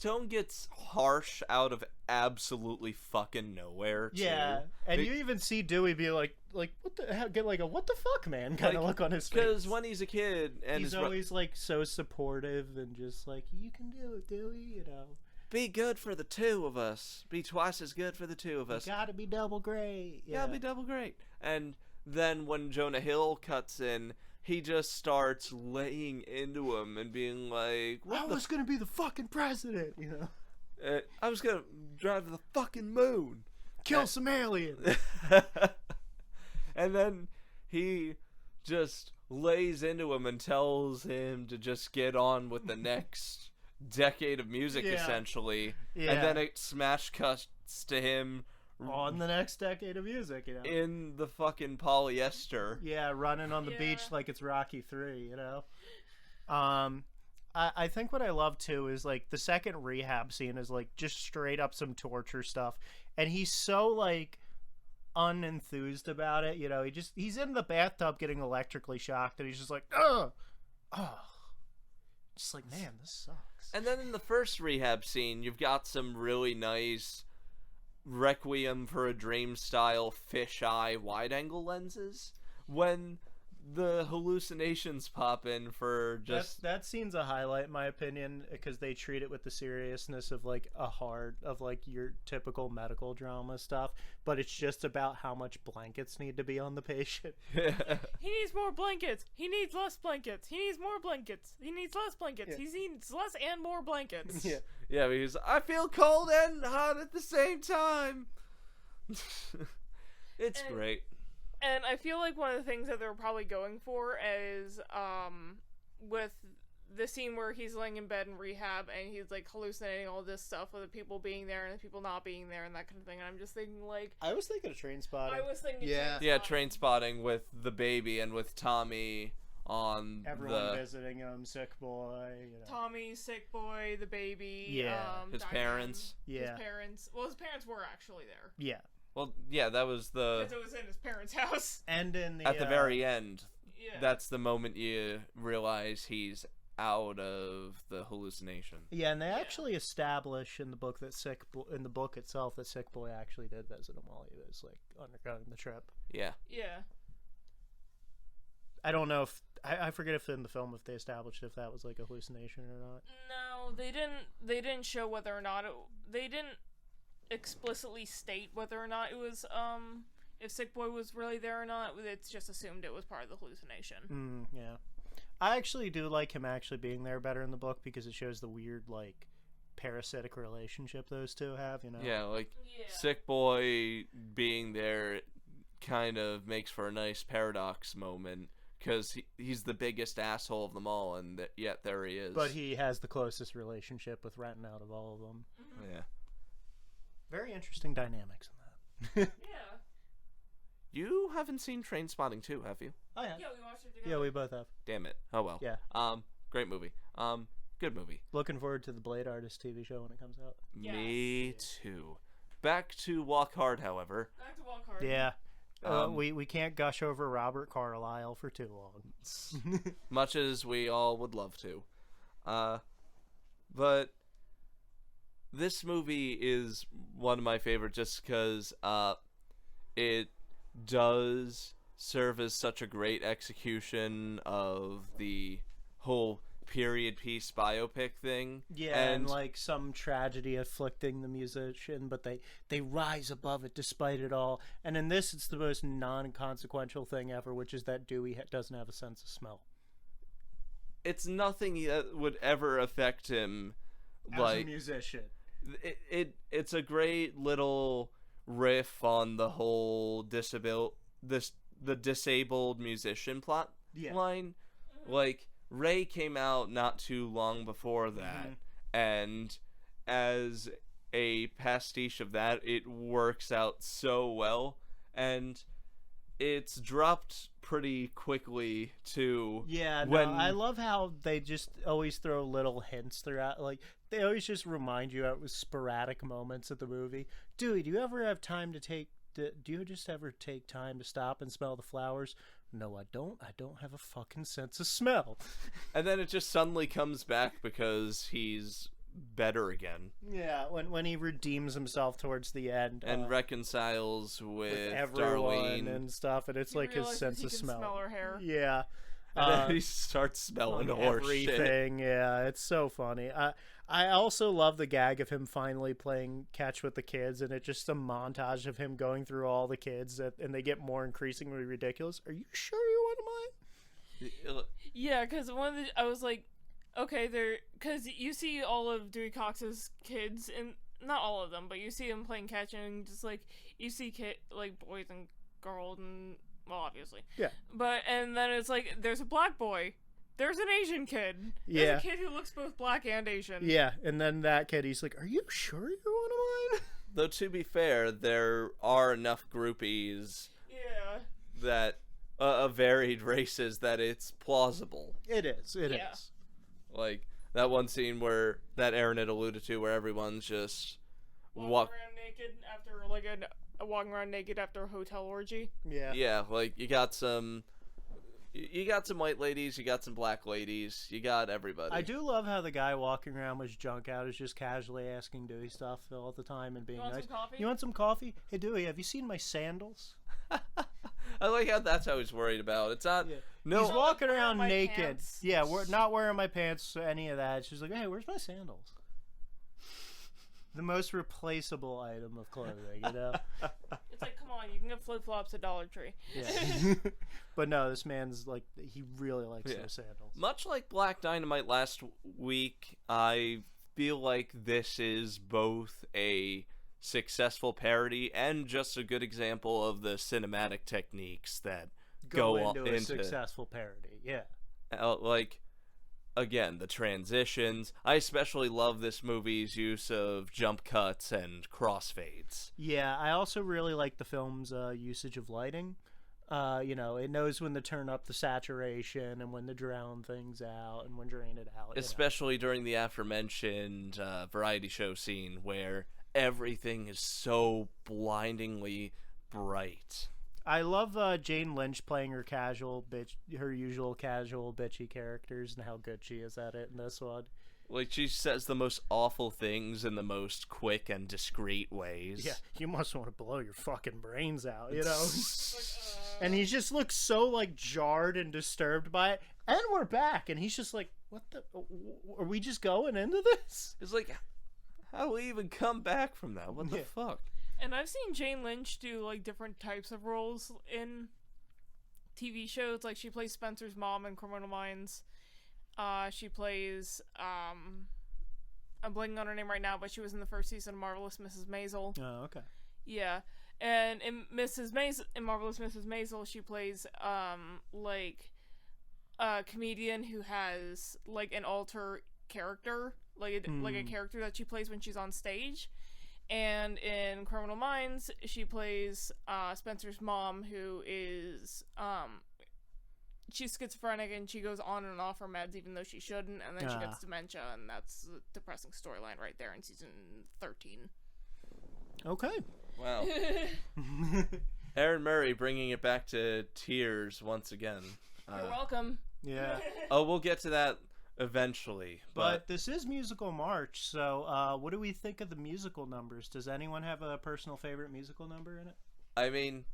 tone gets harsh out of absolutely fucking nowhere, too. Yeah. And you even see Dewey be like, what the hell, get like a what the fuck, man kind of look on his face. Because when he's a kid and he's always like so supportive and just like, you can do it, Dewey, you know. Be good for the two of us. Be twice as good for the two of us. You gotta be double great. Yeah. Gotta be double great. And then when Jonah Hill cuts in, he just starts laying into him and being like, I was gonna be the fucking president, you know. I was gonna drive to the fucking moon. Kill some aliens. And then he just lays into him and tells him to just get on with the next decade of music, essentially. Yeah. And then it smash cuts to him on the next decade of music, you know. in the fucking polyester. Yeah, running on the beach like it's Rocky 3, you know. I think what I love too is like the second rehab scene is like just straight up some torture stuff, and he's so like unenthused about it, you know. He's in the bathtub getting electrically shocked, and he's just like, oh, just like, man, this sucks. And then in the first rehab scene, you've got some really nice Requiem for a Dream style fisheye wide angle lenses when the hallucinations pop in for just that scene's a highlight in my opinion, because they treat it with the seriousness of like your typical medical drama stuff, but it's just about how much blankets need to be on the patient. He needs more blankets. He needs less blankets. He needs more blankets. He needs less blankets. Yeah. He needs less and more blankets. Yeah, because I feel cold and hot at the same time. It's great. And I feel like one of the things that they're probably going for is, with the scene where he's laying in bed in rehab and he's like hallucinating all this stuff with the people being there and the people not being there and that kind of thing. And I'm just thinking like, I was thinking of Trainspotting. I was thinking, Yeah, Trainspotting with the baby and with Tommy on everyone visiting him, sick boy, you know. Tommy, sick boy, the baby, his Diane, parents. his parents. Well, his parents were actually there. Yeah. Well, yeah, that was Because it was in his parents' house. And in the at the very end. Yeah. That's the moment you realize he's out of the hallucination. Yeah, and they actually establish in the book that in the book itself that Sick Boy actually did visit him while he was like undergoing the trip. Yeah. Yeah. I don't know if I forget if in the film if they established if that was like a hallucination or not. No, they didn't. They didn't show whether or not they didn't explicitly state whether or not it was if Sick Boy was really there or not. It's just assumed it was part of the hallucination. Yeah. I actually do like him actually being there better in the book because it shows the weird like parasitic relationship those two have, you know. Yeah, like Sick Boy being there kind of makes for a nice paradox moment because he's the biggest asshole of them all, and yet there he is. But he has the closest relationship with Renton out of all of them. Yeah. Very interesting dynamics in that. Yeah. You haven't seen Trainspotting 2, have you? I have. Yeah, we watched it together. Yeah, we both have. Damn it. Oh well. Yeah. Great movie. Good movie. Looking forward to the Blade Artist TV show when it comes out. Yes. Me too. Back to Walk Hard, however. Back to Walk Hard. Yeah. We can't gush over Robert Carlyle for too long. Much as we all would love to. But this movie is one of my favorite just because it does serve as such a great execution of the whole period piece biopic thing. Yeah, and like some tragedy afflicting the musician, but they rise above it despite it all. And in this, it's the most non-consequential thing ever, which is that Dewey doesn't have a sense of smell. It's nothing that would ever affect him As a musician. It's a great little riff on the whole the disabled musician plot line. Like, Ray came out not too long before that, and as a pastiche of that, it works out so well. And it's dropped pretty quickly to Yeah, no, when I love how they just always throw little hints throughout. Like, they always just remind you at sporadic moments of the movie. Dewey, do you ever have time to take... Do you just ever take time to stop and smell the flowers? No, I don't. I don't have a fucking sense of smell. and then it just suddenly comes back because he's better again Yeah, when he redeems himself towards the end. and reconciles with everyone Darlene. and stuff, and it's He like his realizes sense he of can smell. her hair. Yeah. And then he starts smelling horse shit. everything. Yeah, it's so funny. I also love the gag of him finally playing catch with the kids, and it's just a montage of him going through all the kids, and they get more increasingly ridiculous. Are you sure you want mine? Yeah, because I was like, okay, because you see all of Dewey Cox's kids, and not all of them, but you see him playing catch, and just like you see like boys and girls, and well, obviously, Yeah. But and then it's like there's a black boy, there's an Asian kid, there's Yeah. a kid who looks both black and Asian. Yeah, and then that kid, he's like, "Are you sure you want mine?" Though to be fair, there are enough groupies Yeah. that of varied races that it's plausible. It is. It is. Yeah. Like that one scene where that Erin had alluded to, where everyone's just Walking around naked after walking around naked after a hotel orgy. Yeah. Yeah, like you got some white ladies, you got some black ladies, you got everybody. I do love how the guy walking around with his junk out is just casually asking Dewey stuff all the time and being You want nice. some coffee? You want some coffee? Hey Dewey, have you seen my sandals? I like how that's how he's worried about. It's not Yeah. no. He's walking wearing around my naked. pants. Yeah, we're not wearing my pants, any of that. She's like, hey, where's my sandals? The most replaceable item of clothing, you know? It's like, come on, you can get flip flops at Dollar Tree. Yeah. But no, this man's like, he really likes Yeah. those sandals. Much like Black Dynamite last week, I feel like this is both a successful parody and just a good example of the cinematic techniques that go into a into successful parody, yeah. like again the transitions. I especially love this movie's use of jump cuts and crossfades. Yeah, I also really like the film's usage of lighting. It knows when to turn up the saturation and when to drown things out and when to drain it out. Especially during the aforementioned variety show scene where everything is so blindingly bright. I love Jane Lynch playing her usual casual bitchy characters and how good she is at it in this one. Like, she says the most awful things in the most quick and discreet ways. Yeah, you must want to blow your fucking brains out, you know? And he just looks so, like, jarred and disturbed by it. And we're back, and he's just like, what the... Are we just going into this? It's like, how do we even come back from that? What the fuck? And I've seen Jane Lynch do like different types of roles in TV shows. Like she plays Spencer's mom in Criminal Minds. She plays I'm blanking on her name right now, but she was in the first season of Marvelous Mrs. Maisel. Oh, okay. Yeah. And in Marvelous Mrs. Maisel, she plays like a comedian who has like an alter character, like a character that she plays when she's on stage. And in Criminal Minds, she plays Spencer's mom, who is she's schizophrenic and she goes on and off her meds even though she shouldn't, and then she gets dementia, and that's a depressing storyline right there in season 13. Okay. Wow. Erin Murray bringing it back to tears once again. You're welcome. Yeah. Oh, we'll get to that eventually. But this is Musical March, so what do we think of the musical numbers? Does anyone have a personal favorite musical number in it? I mean,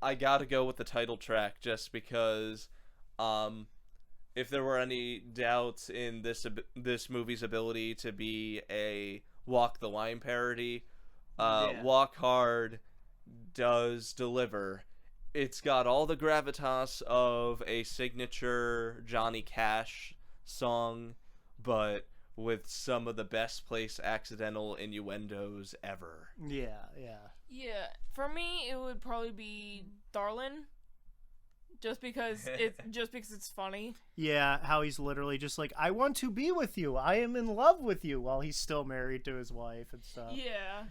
I gotta go with the title track just because if there were any doubts in this movie's ability to be a Walk the Line parody, Walk Hard does deliver. It's got all the gravitas of a signature Johnny Cash song, but with some of the best placed accidental innuendos ever. Yeah. Yeah, for me, it would probably be Darlin', just because it's funny. Yeah, how he's literally just like, I want to be with you. I am in love with you, while he's still married to his wife and stuff. Yeah.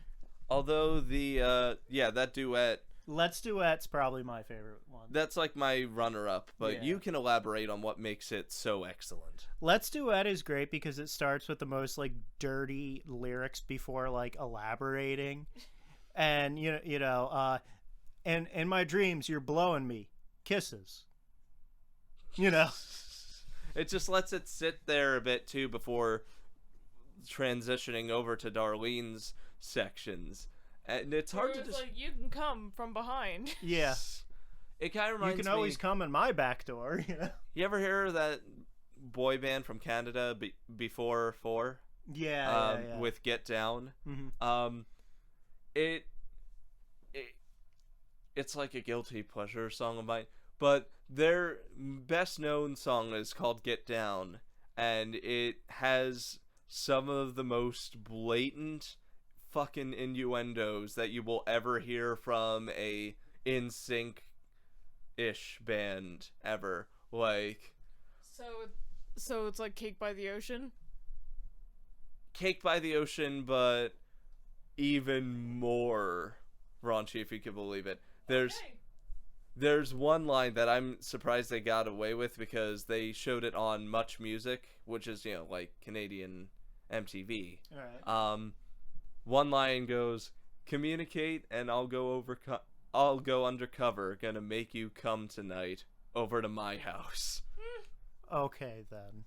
Although that duet Let's Duet's probably my favorite one. That's like my runner-up, but Yeah. you can elaborate on what makes it so excellent. Let's Duet is great because it starts with the most like dirty lyrics before like elaborating, and and in my dreams you're blowing me kisses. It just lets it sit there a bit too before transitioning over to Darlene's sections. And it's hard to just... like, you can come from behind. Yeah. It kind of reminds me... You can always come in my back door, You ever hear of that boy band from Canada, Before 4? Yeah, With Get Down? Mm-hmm. It's like a guilty pleasure song of mine. But their best known song is called Get Down. And it has some of the most blatant fucking innuendos that you will ever hear from a NSYNC-ish band ever. Like, So it's like Cake by the Ocean? Cake by the Ocean, but even more raunchy, if you can believe it. There's one line that I'm surprised they got away with because they showed it on Much Music, which is, like Canadian MTV. All right. One line goes, "Communicate and I'll go undercover, gonna make you come tonight over to my house." Okay then.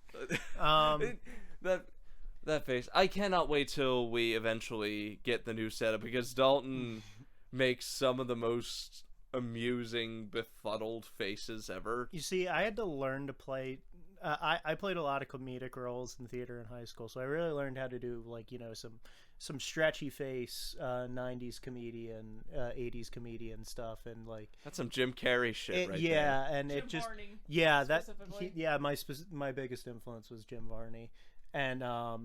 That face. I cannot wait till we eventually get the new setup because Daulton makes some of the most amusing, befuddled faces ever. You see, I had to learn to play. I played a lot of comedic roles in theater in high school, so I really learned how to do some stretchy face 90s comedian, 80s comedian stuff, and like that's some Jim Carrey shit right there. Yeah, and Jim it just Varney, specifically. My biggest influence was Jim Varney, and my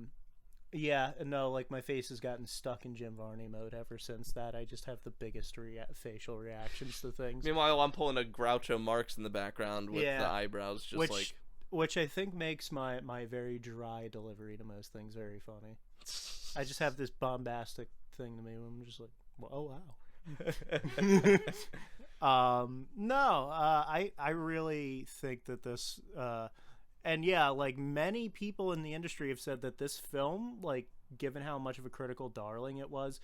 face has gotten stuck in Jim Varney mode ever since that. I just have the biggest facial reactions to things. Meanwhile, I'm pulling a Groucho Marx in the background with the eyebrows just which I think makes my very dry delivery to most things very funny. I just have this bombastic thing to me where I'm just like, oh wow. I really think that this like many people in the industry have said that this film, like given how much of a critical darling it was,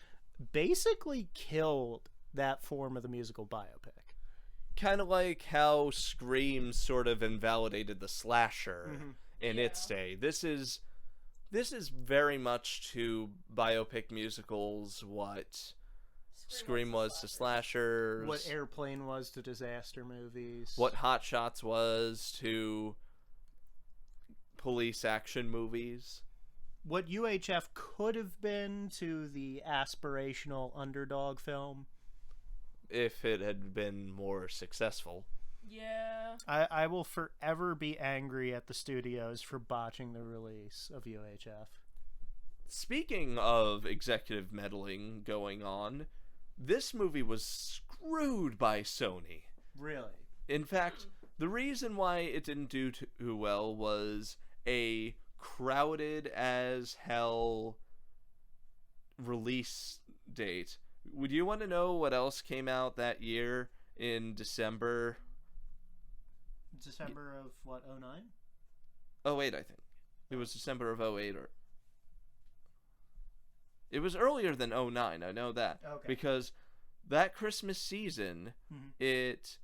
basically killed that form of the musical biopic. Kind of like how Scream sort of invalidated the slasher in its day. This is very much to biopic musicals what Scream was to slashers, what Airplane was to disaster movies, what Hot Shots was to police action movies, what UHF could have been to the aspirational underdog film. If it had been more successful. Yeah. I will forever be angry at the studios for botching the release of UHF. Speaking of executive meddling going on, this movie was screwed by Sony. Really? In fact, the reason why it didn't do too well was a crowded as hell release date. Would you want to know what else came out that year in December? December of what, 09? 08, I think. It was December of 08 or... It was earlier than 09, I know that. Okay. Because that Christmas season, it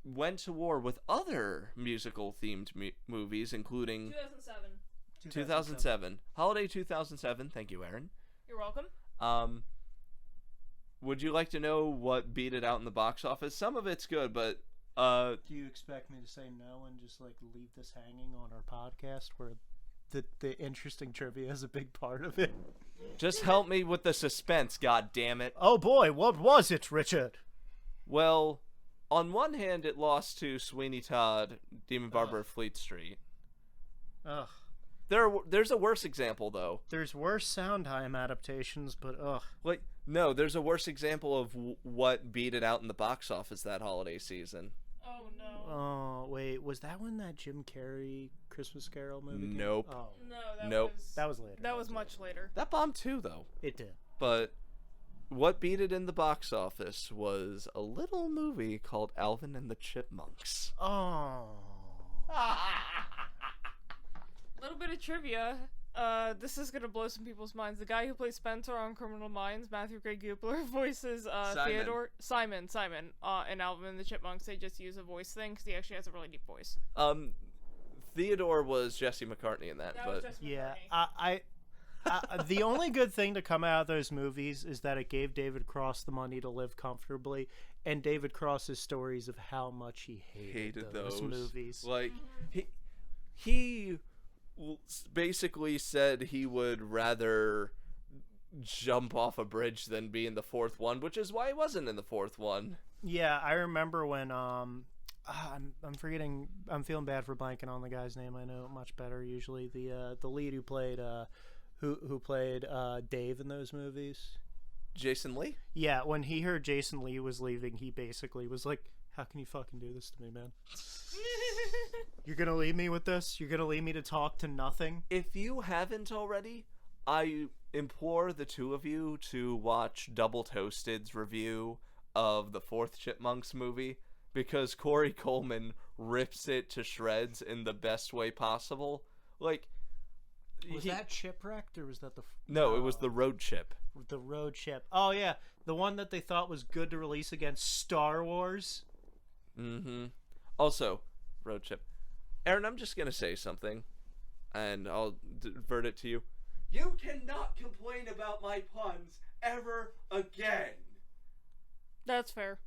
went to war with other musical-themed movies, including... 2007. Holiday 2007. Thank you, Erin. You're welcome. Would you like to know what beat it out in the box office? Some of it's good, but do you expect me to say no and just like leave this hanging on our podcast where the interesting trivia is a big part of it? Just help me with the suspense, god damn it. Oh boy, what was it, Richard? Well, on one hand it lost to Sweeney Todd, Demon Barber of Fleet Street. Ugh. There's a worse example though. There's worse Sondheim adaptations, but ugh. Like no, there's a worse example of what beat it out in the box office that holiday season. Oh no. Oh wait, was that when that Jim Carrey Christmas Carol movie came? Nope. Oh. No, Nope. That was later. That was much later. That bombed too though. It did. But what beat it in the box office was a little movie called Alvin and the Chipmunks. Oh. Little bit of trivia. This is gonna blow some people's minds. The guy who plays Spencer on Criminal Minds, Matthew Gray Gubler, voices Simon, in Alvin and the Chipmunks. They just use a voice thing because he actually has a really deep voice. Theodore was Jesse McCartney in that, Was but Jesse Yeah, McCartney. the only good thing to come out of those movies is that it gave David Cross the money to live comfortably, and David Cross's stories of how much he hated those movies. Like, he basically said he would rather jump off a bridge than be in the fourth one, which is why he wasn't in the fourth one. Yeah, I remember when I'm forgetting. I'm feeling bad for blanking on the guy's name. I know it much better usually. The lead who played Dave in those movies. Jason Lee? Yeah, when he heard Jason Lee was leaving, he basically was like, "How can you fucking do this to me, man? You're gonna leave me with this? You're gonna leave me to talk to nothing?" If you haven't already, I implore the two of you to watch Double Toasted's review of the fourth Chipmunks movie, because Corey Coleman rips it to shreds in the best way possible. Like, Was that Chipwrecked, or was that No, it was the Road Chip. The Road Chip? Oh yeah, the one that they thought was good to release against Star Wars. Mm-hmm. Also, Road Chip. Erin, I'm just gonna say something, and I'll divert it to you. You cannot complain about my puns ever again. That's fair.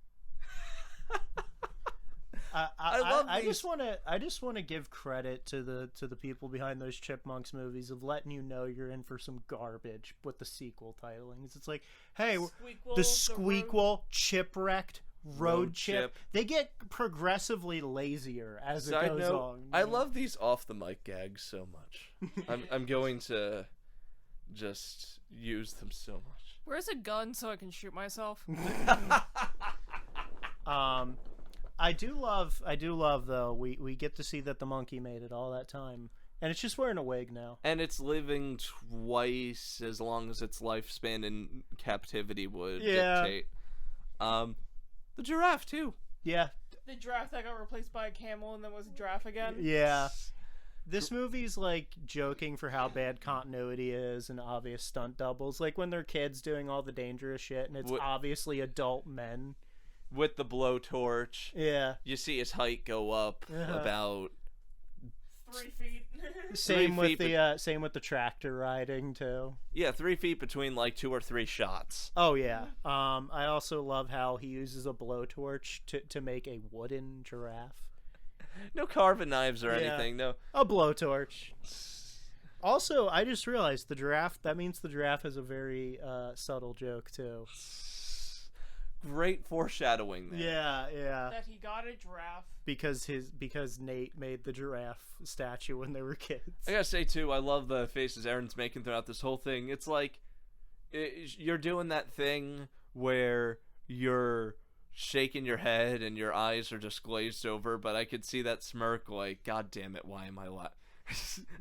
I just want to give credit to the people behind those Chipmunks movies of letting you know you're in for some garbage with the sequel titlings. It's like, hey, the Squeakquel, Chipwrecked, Road Chip. They get progressively lazier as it goes on. I love these off the mic gags so much. I'm going to just use them so much. Where's a gun so I can shoot myself? I do love though, we get to see that the monkey made it all that time, and it's just wearing a wig now, and it's living twice as long as its lifespan in captivity would dictate. The giraffe too. Yeah, the giraffe that got replaced by a camel and then was a giraffe again. Yeah. This movie's like joking for how bad continuity is and obvious stunt doubles, like when they're kids doing all the dangerous shit and it's obviously adult men with the blowtorch. Yeah, you see his height go up about 3 feet. Same with the tractor riding too. Yeah, 3 feet between like 2 or 3 shots. Oh yeah. I also love how he uses a blowtorch to make a wooden giraffe. No carving knives or anything. No, a blowtorch. Also, I just realized the giraffe. That means the giraffe has a very subtle joke too. Great foreshadowing there. Yeah. That he got a giraffe because Nate made the giraffe statue when they were kids. I gotta say too, I love the faces Erin's making throughout this whole thing. It's like you're doing that thing where you're shaking your head and your eyes are just glazed over, but I could see that smirk like, God damn it, why am I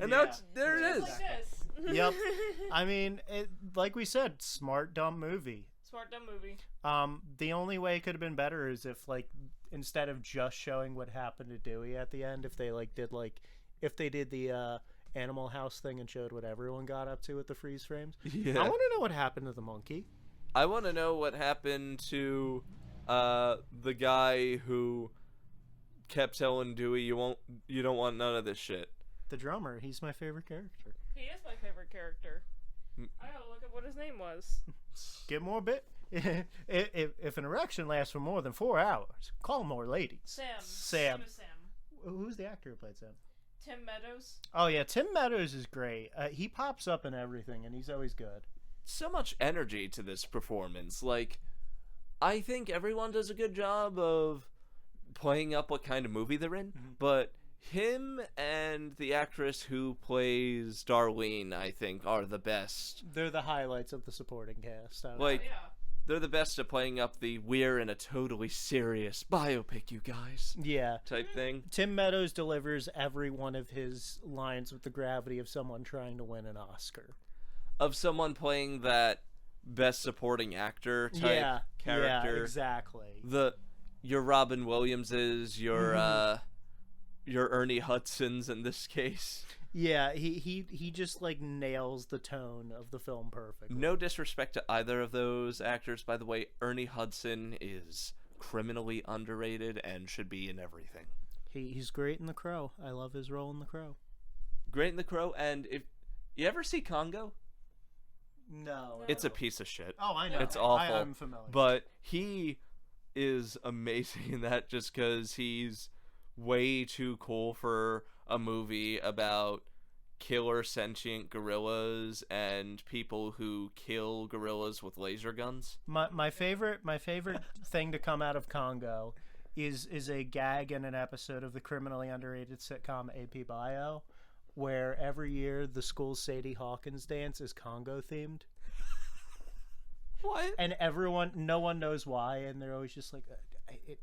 and now there it is. Like this. Yep. I mean, like we said, smart dumb movie. Smart dumb movie. The only way it could have been better is if like instead of just showing what happened to Dewey at the end, if they did the Animal House thing and showed what everyone got up to with the freeze frames. Yeah. I want to know what happened to the monkey. I want to know what happened to the guy who kept telling Dewey, you don't want none of this shit. The drummer, he's my favorite character. He is my favorite character. I gotta look at what his name was. Get more bit. If an erection lasts for more than 4 hours, call more ladies. Sam. Who's the actor who played Sam? Tim Meadows. Oh yeah, Tim Meadows is great. He pops up in everything, and he's always good. So much energy to this performance. Like, I think everyone does a good job of playing up what kind of movie they're in, but him and the actress who plays Darlene, I think, are the best. They're the highlights of the supporting cast. They're the best at playing up the we're in a totally serious biopic, you guys. Yeah. Type thing. Tim Meadows delivers every one of his lines with the gravity of someone trying to win an Oscar. Of someone playing that best supporting actor type character. Yeah, exactly. Your Robin Williamses, your Ernie Hudsons in this case. Yeah, he just like nails the tone of the film perfectly. No disrespect to either of those actors, by the way. Ernie Hudson is criminally underrated and should be in everything. He's great in The Crow. I love his role in The Crow. Great in The Crow, and if you ever see Congo, No. it's a piece of shit. Oh, I know. It's awful. I'm familiar. But he is amazing in that just because he's way too cool for a movie about killer sentient gorillas and people who kill gorillas with laser guns. My favorite thing to come out of Congo is a gag in an episode of the criminally underrated sitcom AP Bio, where every year the school's Sadie Hawkins dance is Congo themed. What? And no one knows why, and they're always just like,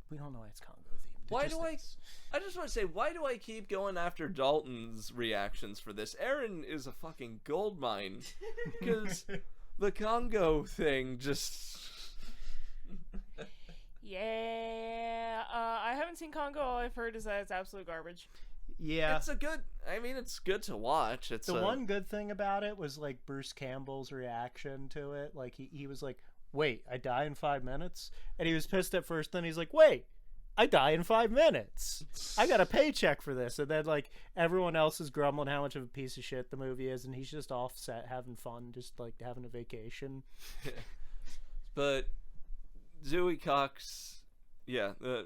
we don't know why it's Congo themed. I just want to say, why do I keep going after Daulton's reactions for this? Erin is a fucking goldmine. Because the Congo thing just... Yeah. I haven't seen Congo. All I've heard is that it's absolute garbage. Yeah. It's good to watch. One good thing about it was like Bruce Campbell's reaction to it. Like he was like, wait, I die in 5 minutes? And he was pissed at first, then he's like, wait, I die in 5 minutes. I got a paycheck for this. And then like everyone else is grumbling how much of a piece of shit the movie is, and he's just offset having fun, just like having a vacation. But Dewey Cox,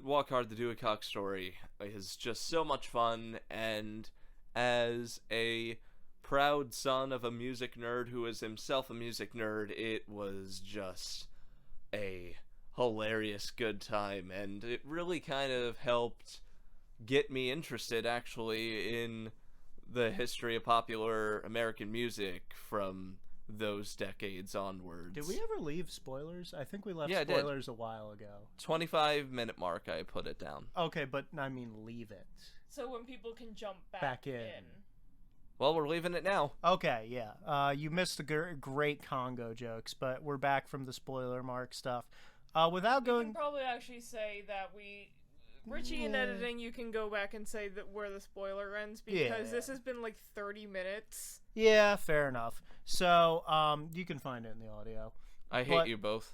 Walk Hard, the Dewey Cox Story is just so much fun, and as a proud son of a music nerd who is himself a music nerd, it was just a hilarious good time, and it really kind of helped get me interested actually in the history of popular American music from those decades onwards. Did we ever leave spoilers? I think we left Yeah, spoilers a while ago. 25-minute mark, I put it down. Okay, but I mean leave it. So when people can jump back in. Well, we're leaving it now. Okay, yeah. You missed the great Congo jokes, but we're back from the spoiler mark stuff. Without going... You can probably actually say that Richie, in editing, you can go back and say that where the spoiler ends, because this has been like 30 minutes. Yeah, fair enough. So, you can find it in the audio. I hate you both.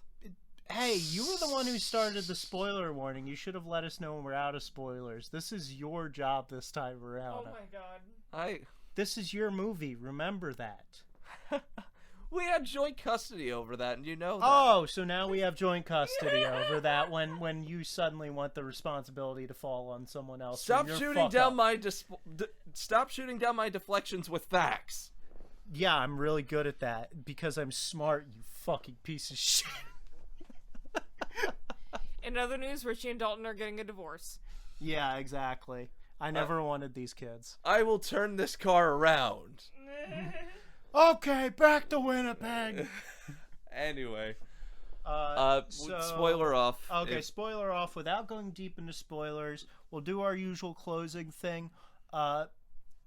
Hey, you were the one who started the spoiler warning. You should have let us know when we're out of spoilers. This is your job this time around. Oh my god. This is your movie. Remember that. We had joint custody over that, and you know that. Oh, so now we have joint custody over that when you suddenly want the responsibility to fall on someone else. Stop shooting down my deflections with facts. Yeah, I'm really good at that because I'm smart, you fucking piece of shit. In other news, Richie and Daulton are getting a divorce. Yeah, exactly. I never wanted these kids. I will turn this car around. Okay, back to Winnipeg. Anyway. So, spoiler off. Okay, spoiler off. Without going deep into spoilers, we'll do our usual closing thing.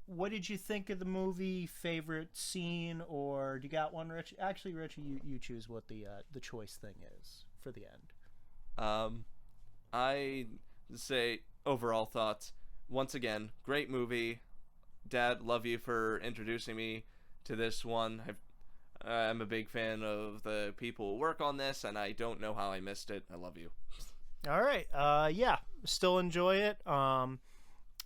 What did you think of the movie? Favorite scene, or do you got one, Rich? Actually, Richie, you choose what the choice thing is for the end. I say overall thoughts. Once again, great movie. Dad, love you for introducing me to this one. I'm a big fan of the people who work on this, and I don't know how I missed it. I love you. All right. Yeah, still enjoy it.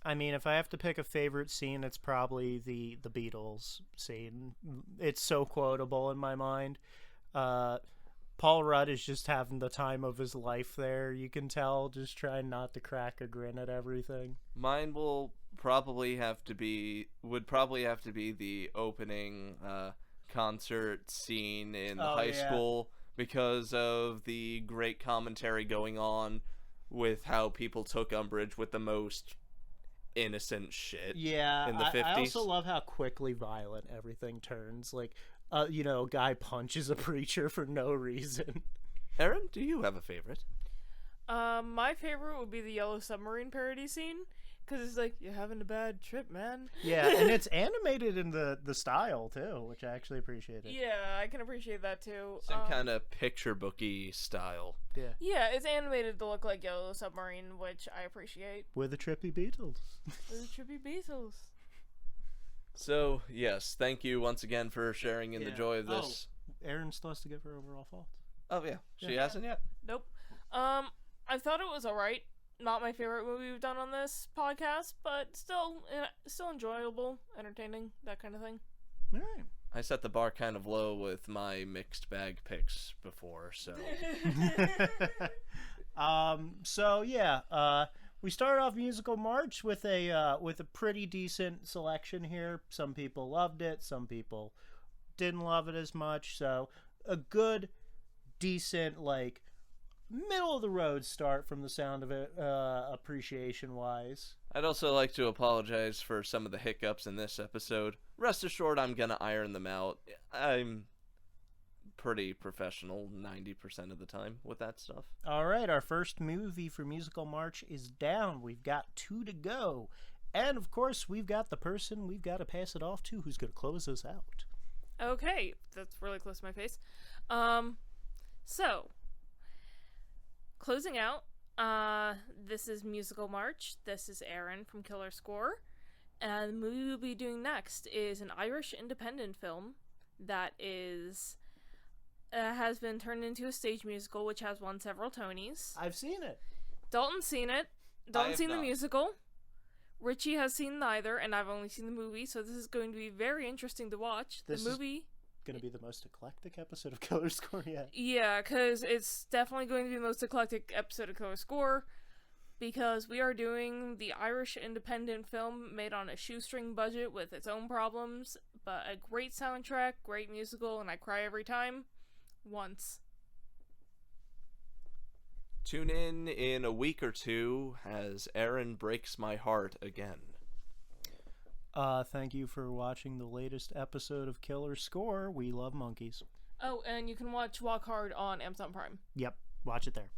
I mean, if I have to pick a favorite scene, it's probably the Beatles scene. It's so quotable in my mind. Paul Rudd is just having the time of his life there. You can tell, just trying not to crack a grin at everything. Mine would probably have to be the opening concert scene in the high school, because of the great commentary going on with how people took umbrage with the most innocent shit in the 50s. I also love how quickly violent everything turns. Like, a guy punches a preacher for no reason. Erin, do you have a favorite? My favorite would be the Yellow Submarine parody scene. Because it's like, you're having a bad trip, man. Yeah, and it's animated in the style, too, which I actually appreciate it. Yeah, I can appreciate that, too. Some kind of picture booky style. Yeah. Yeah, it's animated to look like Yellow Submarine, which I appreciate. With the trippy Beatles. The trippy Beatles. So, yes, thank you once again for sharing in the joy of this. Erin still has to give her overall faults. Oh, yeah. She hasn't yet? Nope. I thought it was alright. Not my favorite movie we've done on this podcast, but still enjoyable, entertaining, that kind of thing. All right. I set the bar kind of low with my mixed bag picks before, so... We started off Musical March with a pretty decent selection here. Some people loved it, some people didn't love it as much. So a good, decent, like, middle of the road start from the sound of it, appreciation wise. I'd also like to apologize for some of the hiccups in this episode. Rest assured, I'm gonna iron them out. I'm pretty professional 90% of the time with that stuff. All right, our first movie for Musical March is down. We've got 2 to go. And, of course, we've got the person we've got to pass it off to who's going to close us out. Okay, that's really close to my face. So, closing out, this is Musical March. This is Erin from Killer Score. And the movie we'll be doing next is an Irish independent film that has been turned into a stage musical, which has won several Tonys. I've seen it. Dalton's seen it. Dalton's seen the musical. Richie has seen neither, and I've only seen the movie, so this is going to be very interesting to watch. This the movie is going to be the most eclectic episode of Killer Score yet. Yeah, because it's definitely going to be the most eclectic episode of Killer Score, because we are doing the Irish independent film made on a shoestring budget with its own problems, but a great soundtrack, great musical, and I cry every time. Once. Tune in a week or two as Erin breaks my heart again. Thank you for watching the latest episode of Killer Score. We love monkeys. Oh, and you can watch Walk Hard on Amazon Prime. Yep, watch it there.